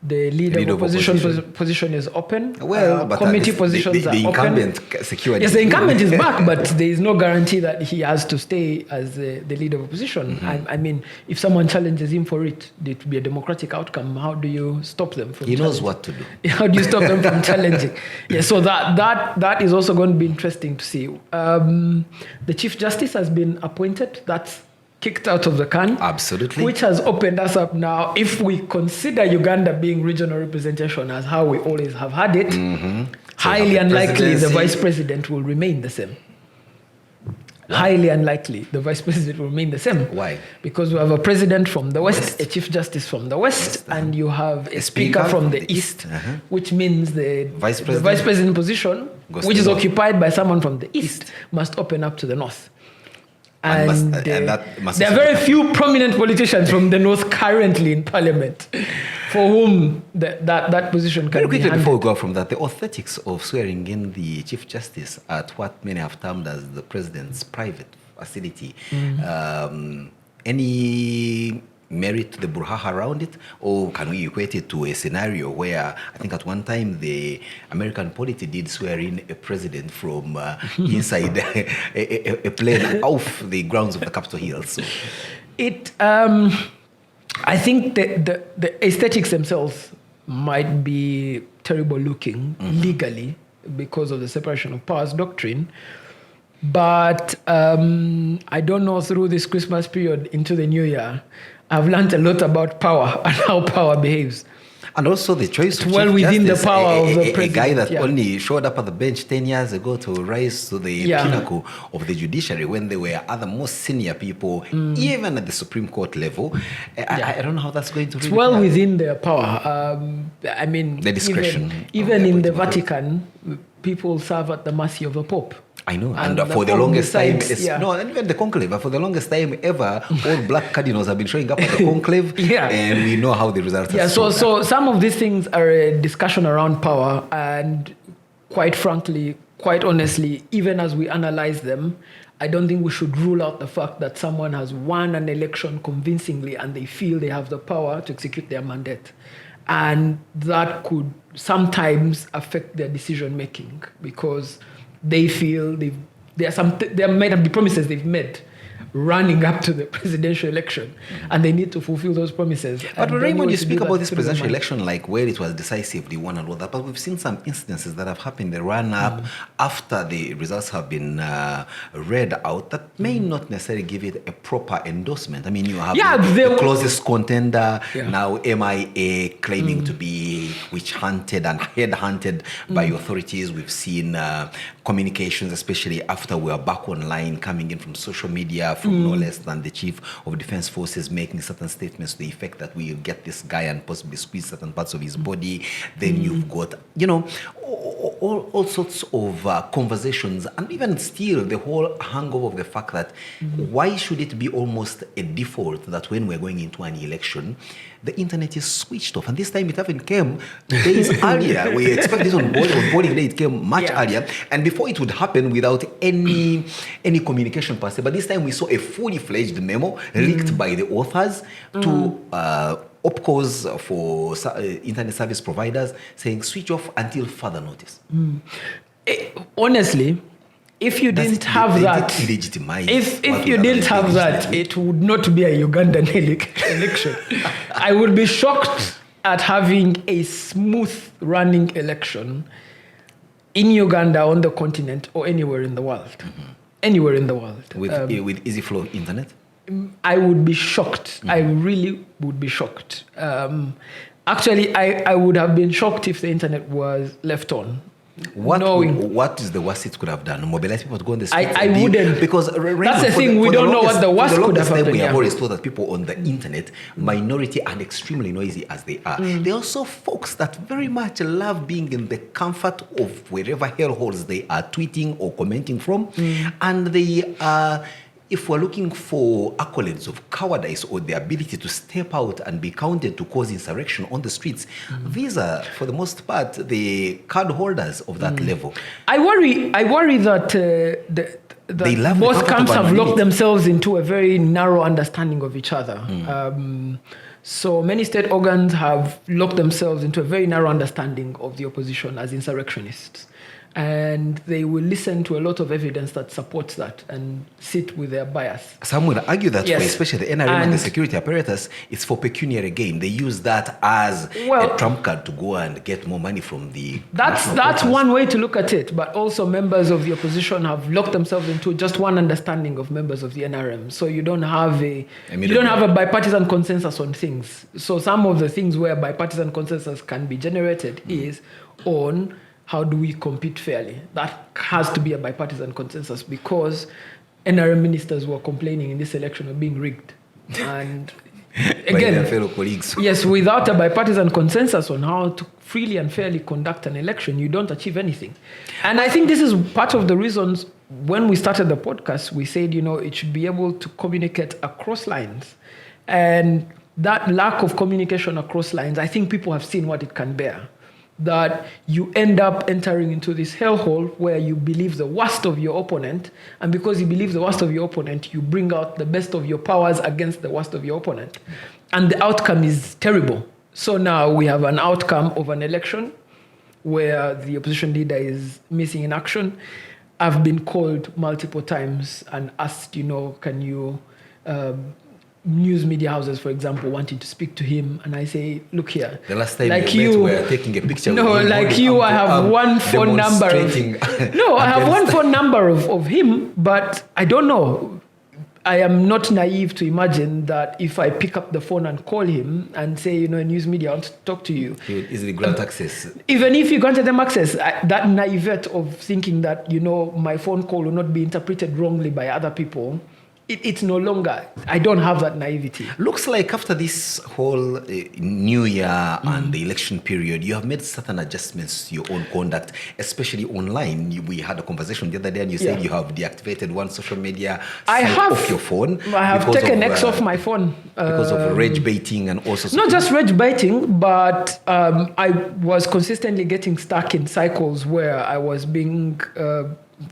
the leader of opposition position is open. Well, but committee positions are incumbent open. Secured. Yes, the incumbent is back, but there is no guarantee that he has to stay as the leader of opposition. I mean, if someone challenges him for it, it would be a democratic outcome. How do you stop them from? He knows what to do. How do you stop them from challenging? Yeah, so that is also going to be interesting to see. The Chief Justice has been appointed. That's kicked out of the can. Absolutely. Which has opened us up now. If we consider Uganda being regional representation as how we always have had it, highly unlikely the vice president will remain the same. Highly unlikely the vice president will remain the same. Why? Because we have a president from the west, a chief justice from the west, and you have a speaker from the east, which means the vice president position, which is occupied by someone from the east, must open up to the north. And there are very few prominent politicians from the north currently in parliament for whom that position can be quickly handed. Before we go from that, the aesthetics of swearing in the Chief Justice at what many have termed as the president's private facility. Any merit to the brouhaha around it, or can we equate it to a scenario where I think at one time the American polity did swear in a president from inside a plane off the grounds of the Capitol Hill? So I think the aesthetics themselves might be terrible looking legally because of the separation of powers doctrine. But I don't know, through this Christmas period into the new year, I've learned a lot about power and how power behaves. And also the choice of well within the power of the president. A guy that only showed up at the bench 10 years ago to rise to the pinnacle of the judiciary when there were other more senior people, even at the Supreme Court level. I don't know how that's going to really well within their power. I mean, the discretion. Even in the Vatican, people serve at the mercy of the Pope. I know, and for the longest time, and even the conclave, for the longest time ever, all black cardinals have been showing up at the conclave, and we know how the results are. So some of these things are a discussion around power, and quite frankly, quite honestly, even as we analyze them, I don't think we should rule out the fact that someone has won an election convincingly and they feel they have the power to execute their mandate. And that could sometimes affect their decision making because they feel there might be promises they've made running up to the presidential election, and they need to fulfill those promises. But Raymond, you speak about this presidential election like where it was decisively won and all that, but we've seen some instances that have happened, the run-up after the results have been read out, that may not necessarily give it a proper endorsement. I mean, you have the closest contender, now MIA claiming to be witch-hunted and head-hunted by authorities. We've seen communications, especially after we are back online, coming in from social media, from no less than the Chief of Defense Forces making certain statements to the effect that we'll get this guy and possibly squeeze certain parts of his body. Then you've got, all sorts of conversations, and even still the whole hangover of the fact that why should it be almost a default that when we're going into an election, the internet is switched off? And this time it even came days earlier. We expect this on polling day, it came much earlier. And before it would happen without any communication per se. But this time we saw a fully fledged memo leaked by the authors to OPCOs for internet service providers saying switch off until further notice. Honestly, if you didn't have that, if you didn't have that, it would not be a Ugandan election. I would be shocked at having a smooth running election in Uganda, on the continent, or anywhere in the world. Anywhere in the world. With easy flow internet? I would be shocked. I really would be shocked. Actually, I would have been shocked if the internet was left on. What is the worst it could have done? Mobilize people to go on the streets? I wouldn't. Because that's the thing, we don't know what the worst could have happened. We have always told that people on the internet, minority and extremely noisy as they are, they're also folks that very much love being in the comfort of wherever hellholes they are tweeting or commenting from. And they are, if we're looking for accolades of cowardice or the ability to step out and be counted to cause insurrection on the streets, these are, for the most part, the card holders of that level. I worry that both camps have locked themselves into a very narrow understanding of each other. So many state organs have locked themselves into a very narrow understanding of the opposition as insurrectionists. And they will listen to a lot of evidence that supports that and sit with their bias. Some will argue that way, especially the NRM and the security apparatus, it's for pecuniary gain. They use that as a trump card to go and get more money from the... That's one way to look at it, but also members of the opposition have locked themselves into just one understanding of members of the NRM. So you don't have a bipartisan consensus on things. So some of the things where bipartisan consensus can be generated is on... how do we compete fairly? That has to be a bipartisan consensus, because NRM ministers were complaining in this election of being rigged. And again, their fellow colleagues. Yes, without a bipartisan consensus on how to freely and fairly conduct an election, you don't achieve anything. And I think this is part of the reasons when we started the podcast, we said, it should be able to communicate across lines. And that lack of communication across lines, I think people have seen what it can bear. That you end up entering into this hellhole where you believe the worst of your opponent, and because you believe the worst of your opponent, you bring out the best of your powers against the worst of your opponent. And the outcome is terrible. So now we have an outcome of an election where the opposition leader is missing in action. I've been called multiple times and asked, can you... news media houses, for example, wanting to speak to him, and I say, look here. The last time we were taking a picture. No, with him, like you, I have one phone number. I have one phone number of him, but I don't know. I am not naive to imagine that if I pick up the phone and call him and say, news media, I want to talk to you. He would easily grant access. Even if you granted them access, that naivete of thinking that, my phone call will not be interpreted wrongly by other people. It's no longer, I don't have that naivety. Looks like after this whole new year and the election period, you have made certain adjustments to your own conduct, especially online. We had a conversation the other day and you said you have deactivated one social media off your phone. I have taken X off my phone. Because of rage baiting and also... Not just rage baiting, but I was consistently getting stuck in cycles where I was being...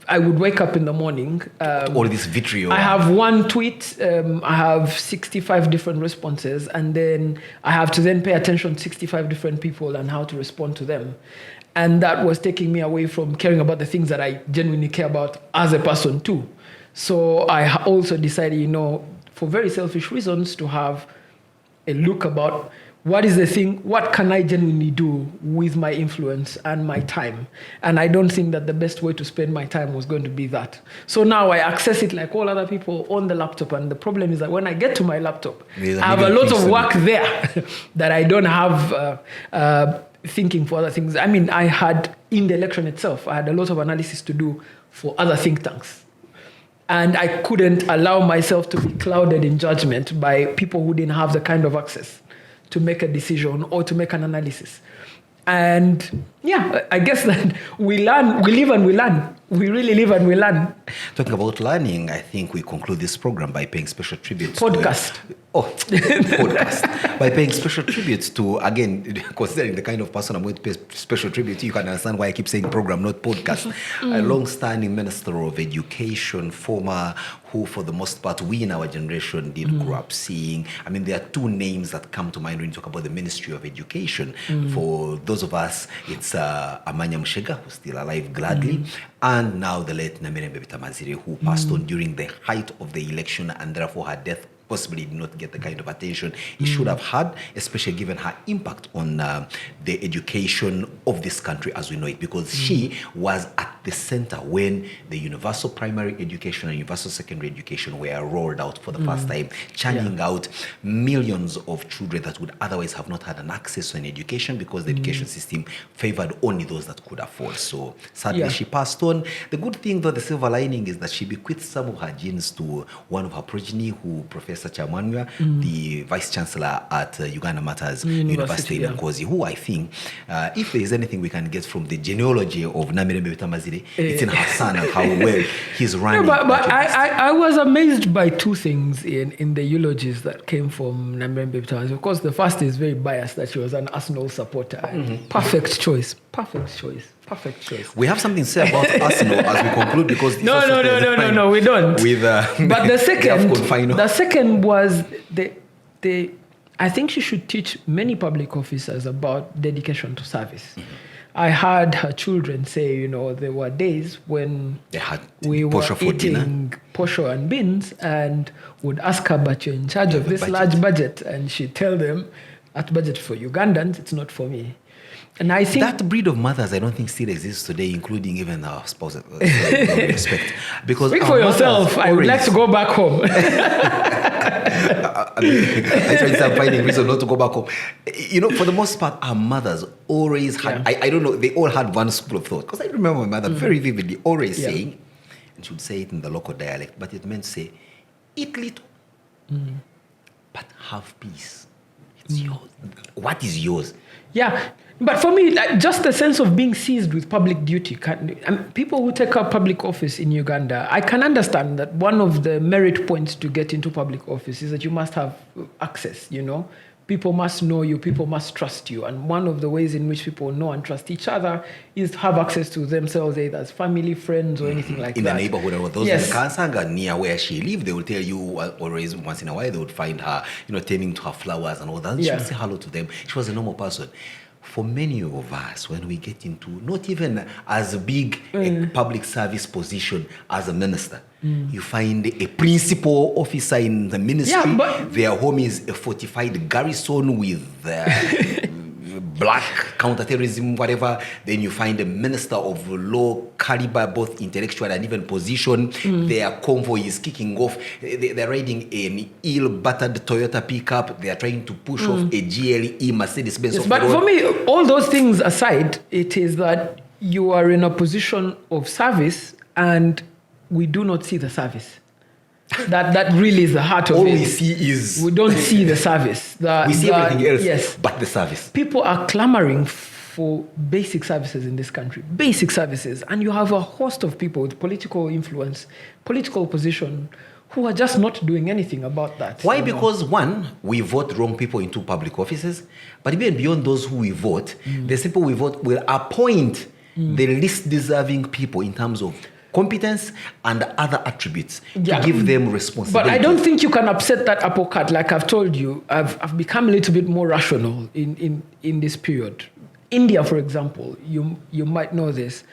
I would wake up in the morning. All this vitriol. I have one tweet. I have 65 different responses. And then I have to then pay attention to 65 different people and how to respond to them. And that was taking me away from caring about the things that I genuinely care about as a person too. So I also decided, for very selfish reasons, to have a look about what is the thing, what can I genuinely do with my influence and my time? And I don't think that the best way to spend my time was going to be that. So now I access it like all other people on the laptop. And the problem is that when I get to my laptop, I have a lot of work there that I don't have thinking for other things. I mean, I had, in the election itself, I had a lot of analysis to do for other think tanks. And I couldn't allow myself to be clouded in judgment by people who didn't have the kind of access to make a decision or to make an analysis. And yeah, I guess that we live and we learn. We really live and we learn. Talking about learning, I think we conclude this program by paying special tribute podcast. Podcast. By paying special tribute to, again, considering the kind of person I'm going to pay special tribute to, you can understand why I keep saying program, not podcast. A long-standing Minister of Education, former, who for the most part we in our generation did grow up seeing. I mean, there are two names that come to mind when you talk about the Ministry of Education. For those of us, it's Amanya Mshega, who's still alive gladly, and now the late Namirembe Bitamazire, who passed on during the height of the election, and therefore her death possibly did not get the kind of attention it should have had, especially given her impact on the education of this country as we know it, because she was at the center when the universal primary education and universal secondary education were rolled out for the first time, churning out millions of children that would otherwise have not had an access to an education because the education system favored only those that could afford. So sadly, she passed on. The good thing, though, the silver lining is that she bequeathed some of her genes to one of her progeny, who Professor Chamwanwa, the Vice Chancellor at Uganda Matters University in Nkozi, who I think, if there is anything we can get from the genealogy of Namirembe Bitamazire, it's in her son and how well he's running. No, but I was amazed by two things in the eulogies that came from Namirembe Bitamazire. Of course, the first is very biased, that she was an Arsenal supporter. Perfect choice. We have something to say about Arsenal as we conclude, because no, we don't. But the second was I think she should teach many public officers about dedication to service. I heard her children say, there were days when we were eating posho and beans and would ask her, but you're in charge of this large budget. And she'd tell them, that budget for Ugandans, it's not for me. And I think that breed of mothers, I don't think still exists today, including even our spouses. Respect, because speak for yourself. I would like to go back home. I try to find a reason not to go back home. For the most part, our mothers always had. I don't know. They all had one school of thought. Because I remember my mother very vividly always saying, and she would say it in the local dialect, but it meant to say, eat little, but have peace. It's yours. What is yours? Yeah. But for me, just the sense of being seized with public duty. People who take up public office in Uganda, I can understand that one of the merit points to get into public office is that you must have access, People must know you, people must trust you. And one of the ways in which people know and trust each other is to have access to themselves, either as family, friends, or anything like in that. In the neighborhood, or those in Kansanga near where she lived, they will tell you always, once in a while, they would find her, tending to her flowers and all that. She would say hello to them. She was a normal person. For many of us, when we get into not even as big a public service position as a minister, you find a principal officer in the ministry, their home is a fortified garrison with black counterterrorism, whatever. Then you find a minister of low caliber, both intellectual and even position. Their convoy is kicking off. They're riding an ill-battered Toyota pickup. They are trying to push off a GLE Mercedes-Benz. Yes, but for me, all those things aside, it is that you are in a position of service and we do not see the service. That really is the heart of it. All we see is... We don't see the service. We see everything else but the service. People are clamoring for basic services in this country. Basic services. And you have a host of people with political influence, political position, who are just not doing anything about that. Why? Because one, we vote wrong people into public offices. But even beyond those who we vote, the people we vote will appoint the least deserving people in terms of competence and other attributes to give them responsibility. But I don't think you can upset that apple cart. Like I've told you, I've become a little bit more rational in this period. India, for example, you might know this.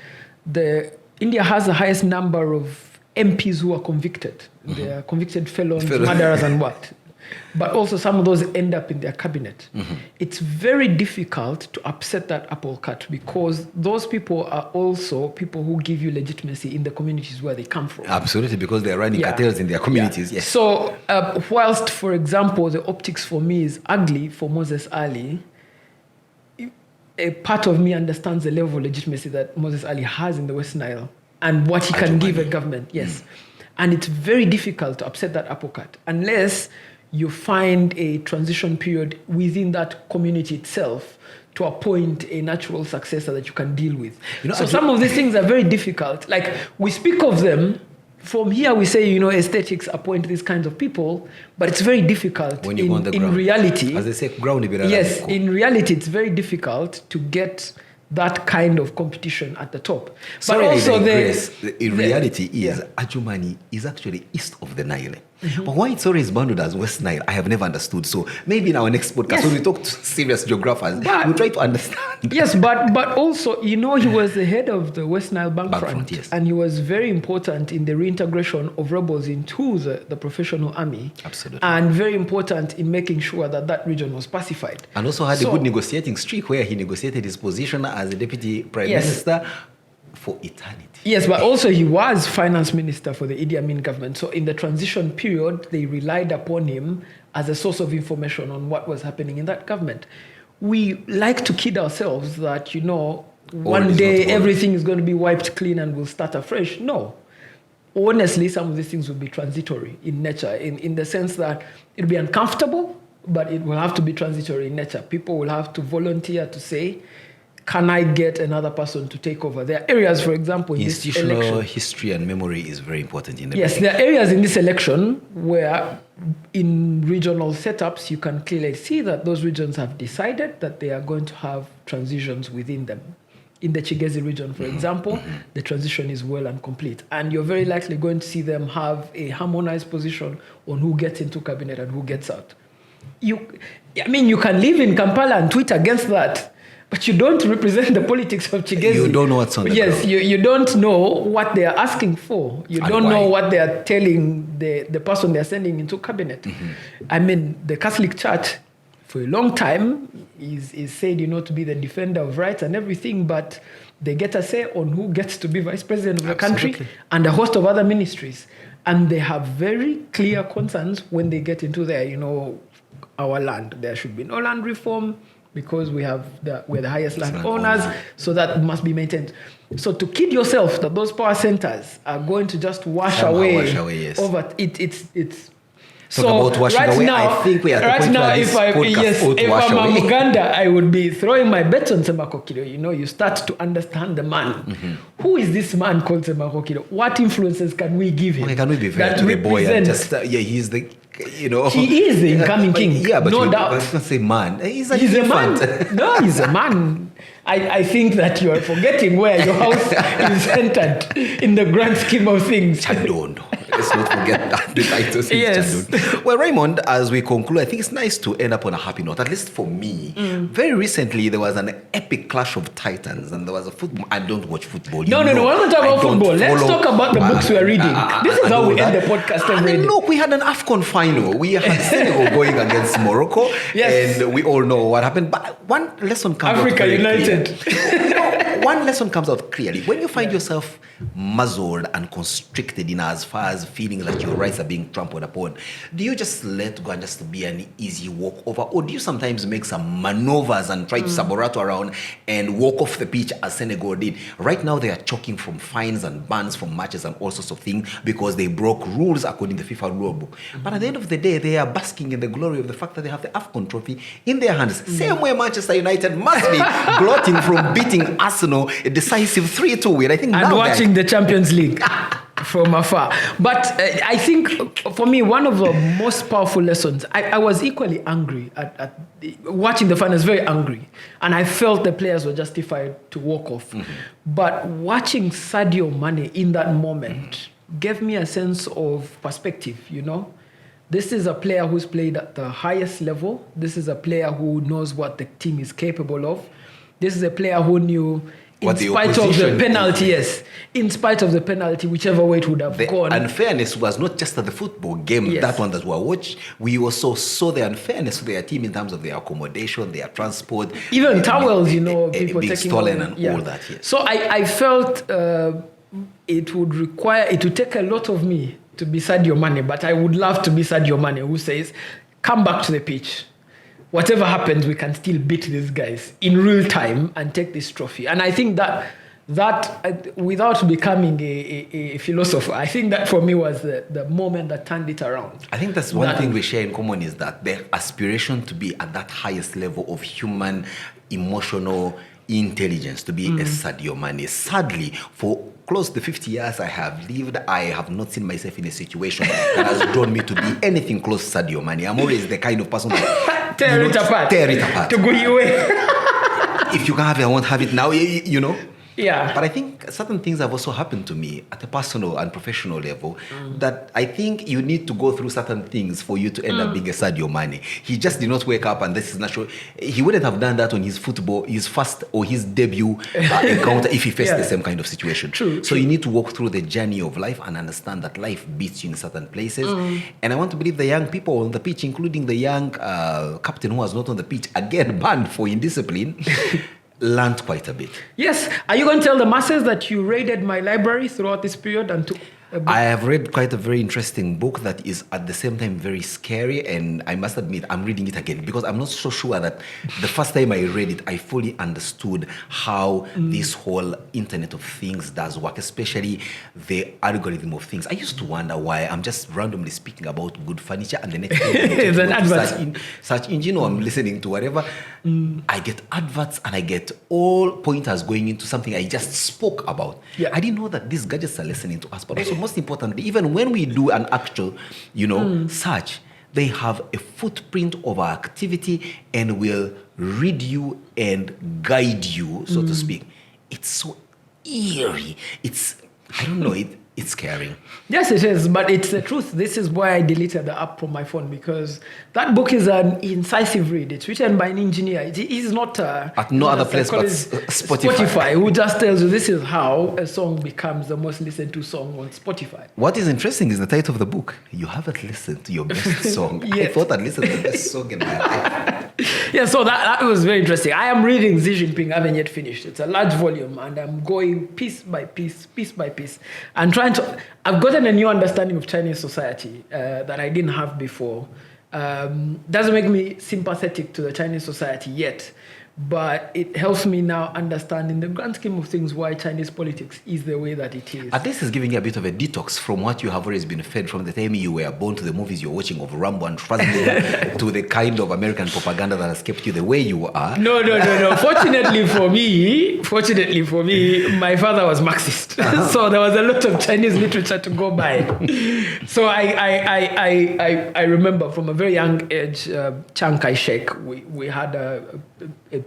India has the highest number of MPs who are convicted. They are convicted felons, murderers and what. But also some of those end up in their cabinet. It's very difficult to upset that apple cart because those people are also people who give you legitimacy in the communities where they come from. Absolutely, because they're running cartels in their communities. Yes. So whilst, for example, the optics for me is ugly for Moses Ali, a part of me understands the level of legitimacy that Moses Ali has in the West Nile and what he can give a government. Yes. And it's very difficult to upset that apple cart unless you find a transition period within that community itself to appoint a natural successor that you can deal with. So some of these things are very difficult. Like, we speak of them. From here, we say, aesthetics appoint these kinds of people, but it's very difficult when you in reality. As they say, ground. Yes, in reality, it's very difficult to get that kind of competition at the top. Sorry, but also in reality, Adjumani is actually east of the Nile. Mm-hmm. But why it's always bounded as West Nile, I have never understood. So maybe in our next podcast, when we talk to serious geographers, we'll try to understand. Yes, but also, he was the head of the West Nile Bank Front, yes. And he was very important in the reintegration of rebels into the professional army. Absolutely. And very important in making sure that region was pacified. And also had a good negotiating streak where he negotiated his position as a deputy prime minister for eternity. Yes, but also he was finance minister for the Idi Amin government. So in the transition period, they relied upon him as a source of information on what was happening in that government. We like to kid ourselves that, one day everything is going to be wiped clean and we'll start afresh. No. Honestly, some of these things will be transitory in nature, in the sense that it'll be uncomfortable, but it will have to be transitory in nature. People will have to volunteer to say, can I get another person to take over? There are areas, for example, in this election. Institutional history and memory is very important in the Yes, there are areas in this election where in regional setups, you can clearly see that those regions have decided that they are going to have transitions within them. In the Chigezi region, for example, the transition is well and complete. And you're very likely going to see them have a harmonized position on who gets into cabinet and who gets out. You can live in Kampala and tweet against that, but you don't represent the politics of Chigezi. You don't know what's on the ground. Yes, you don't know what they are asking for. You don't know what they are telling the person they are sending into cabinet. The Catholic Church, for a long time, is said, to be the defender of rights and everything, but they get a say on who gets to be vice president of the country and a host of other ministries. And they have very clear concerns when they get into our land. There should be no land reform, because we're the highest land owners, so that must be maintained. So to kid yourself that those power centers are going to just wash away yes. over it's so about washing away, I think we are at the point where this podcast if I'm Uganda, I would be throwing my bets on Semakokiro. You start to understand the man. Who is this man called Semakokiro? What influences can we give him? Okay, can we be fair to the boy and just he's the he is the incoming king. Yeah, but no doubt. I was going to say man. He's a man. No, he's a man. I think that you are forgetting where your house is centered in the grand scheme of things. Chadon. Let's not forget that. The title says Chadon. Well, Raymond, as we conclude, I think it's nice to end up on a happy note, at least for me. Very recently, there was an epic clash of titans, and there was a football. I don't watch football. No, we're not talking about football. Let's talk about the books we are reading. This is how we end the podcast every day. Look, we had an AFCON final. We had Senegal going against Morocco, and we all know what happened. But one lesson comes Africa out United. One lesson comes out clearly. When you find yourself muzzled and constricted in as far as feeling that your rights are being trampled upon, do you just let go and just be an easy walk over? Or do you sometimes make some maneuvers and try to sabarato around and walk off the pitch as Senegal did? Right now, they are choking from fines and bans from matches and all sorts of things because they broke rules according to the FIFA rule book. But at the end of the day, they are basking in the glory of the fact that they have the AFCON trophy in their hands. Same way Manchester United must be gloating from beating Arsenal a decisive 3-2 win. I think and now watching the Champions League from afar. But I think for me, one of the most powerful lessons, I was equally angry at watching the finals, very angry. And I felt the players were justified to walk off. But watching Sadio Mane in that moment gave me a sense of perspective, This is a player who's played at the highest level. This is a player who knows what the team is capable of. This is a player who knew, in spite of the penalty, whichever way it would have gone. Unfairness was not just at the football game, that one that we watched. We also saw the unfairness of their team in terms of their accommodation, their transport. Even towels, people being taking stolen and all that. Yes. So I felt it would take a lot of me to be Sadio Mane, but I would love to be Sadio Mane, who says, come back to the pitch. whatever happens, we can still beat these guys in real time and take this trophy. And I think that without becoming a philosopher, I think that for me was the moment that turned it around. I think that's one thing we share in common is that the aspiration to be at that highest level of human emotional intelligence, to be a Sadio Mane. Sadly, for close to 50 years I have lived, I have not seen myself in a situation that has drawn me to be anything close to Sadio Mane. I'm always the kind of person that tear it apart. To go away. If you can have it, I won't have it now, you know. Yeah. But I think certain things have also happened to me at a personal and professional level that I think you need to go through certain things for you to end up being a Sadio Mane. He just did not wake up and this is natural. He wouldn't have done that on his first or his debut encounter if he faced the same kind of situation. So you need to walk through the journey of life and understand that life beats you in certain places. And I want to believe the young people on the pitch, including the young captain who was not on the pitch, again banned for indiscipline, learned quite a bit. Yes. Are you going to tell the masses that you raided my library throughout this period and took a book? I have read quite a very interesting book that is at the same time very scary, and I must admit I'm reading it again because I'm not so sure that the first time I read it I fully understood how this whole Internet of Things does work, especially the algorithm of things. I used to wonder why I'm just randomly speaking about good furniture and the next thing it's an advert. Search engine or I'm listening to whatever, I get adverts and I get all pointers going into something I just spoke about. Yeah. I didn't know that these gadgets are listening to us, but also most importantly, even when we do an actual, search, they have a footprint of our activity and will read you and guide you, so to speak. It's so eerie. I don't know, it's scary. Yes, it is, but it's the truth. This is why I deleted the app from my phone, because that book is an incisive read. It's written by an engineer. It is not at no other place but Spotify, who just tells you this is how a song becomes the most listened to song on Spotify. What is interesting is the title of the book. You haven't listened to your best song. I thought I'd listened to the best song in my life. Yeah, so that was very interesting. I am reading Xi Jinping, I haven't yet finished. It's a large volume, and I'm going piece by piece, and I've gotten a new understanding of Chinese society that I didn't have before. Doesn't make me sympathetic to the Chinese society yet, but it helps me now understand in the grand scheme of things why Chinese politics is the way that it is. At least it's giving you a bit of a detox from what you have always been fed from the time you were born to the movies you're watching of Rambo and Schwarzenegger to the kind of American propaganda that has kept you the way you are. No. Fortunately for me, my father was Marxist. So there was a lot of Chinese literature to go by. So I remember from a very young age, Chiang Kai-shek, we had a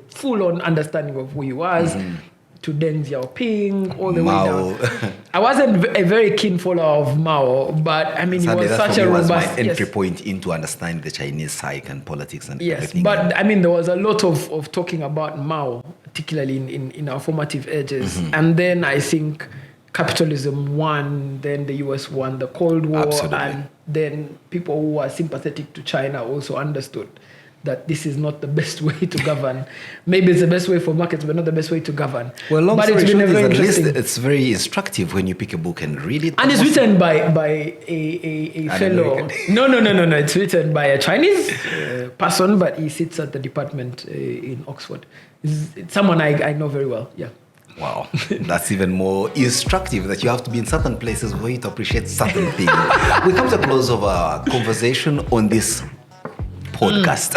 full-on understanding of who he was, to Deng Xiaoping, all the way down. I wasn't a very keen follower of Mao, but I mean, he was such a robust... my entry point into understanding the Chinese psyche and politics and everything. But I mean, there was a lot of talking about Mao, particularly in our formative ages. And then I think capitalism won, then the US won the Cold War, and then people who were sympathetic to China also understood that this is not the best way to govern. Maybe it's the best way for markets, but not the best way to govern. Well, long story short is at least it's very instructive when you pick a book and read it. And it's written by a fellow... American. No. It's written by a Chinese person, but he sits at the department in Oxford. It's someone I know very well, yeah. Wow, that's even more instructive that you have to be in certain places where you to appreciate certain things. We come to the close of our conversation on this podcast.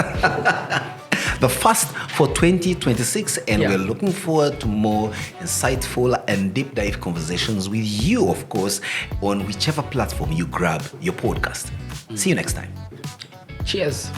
The first for 2026, and we're looking forward to more insightful and deep dive conversations with you, of course, on whichever platform you grab your podcast. See you next time. Cheers.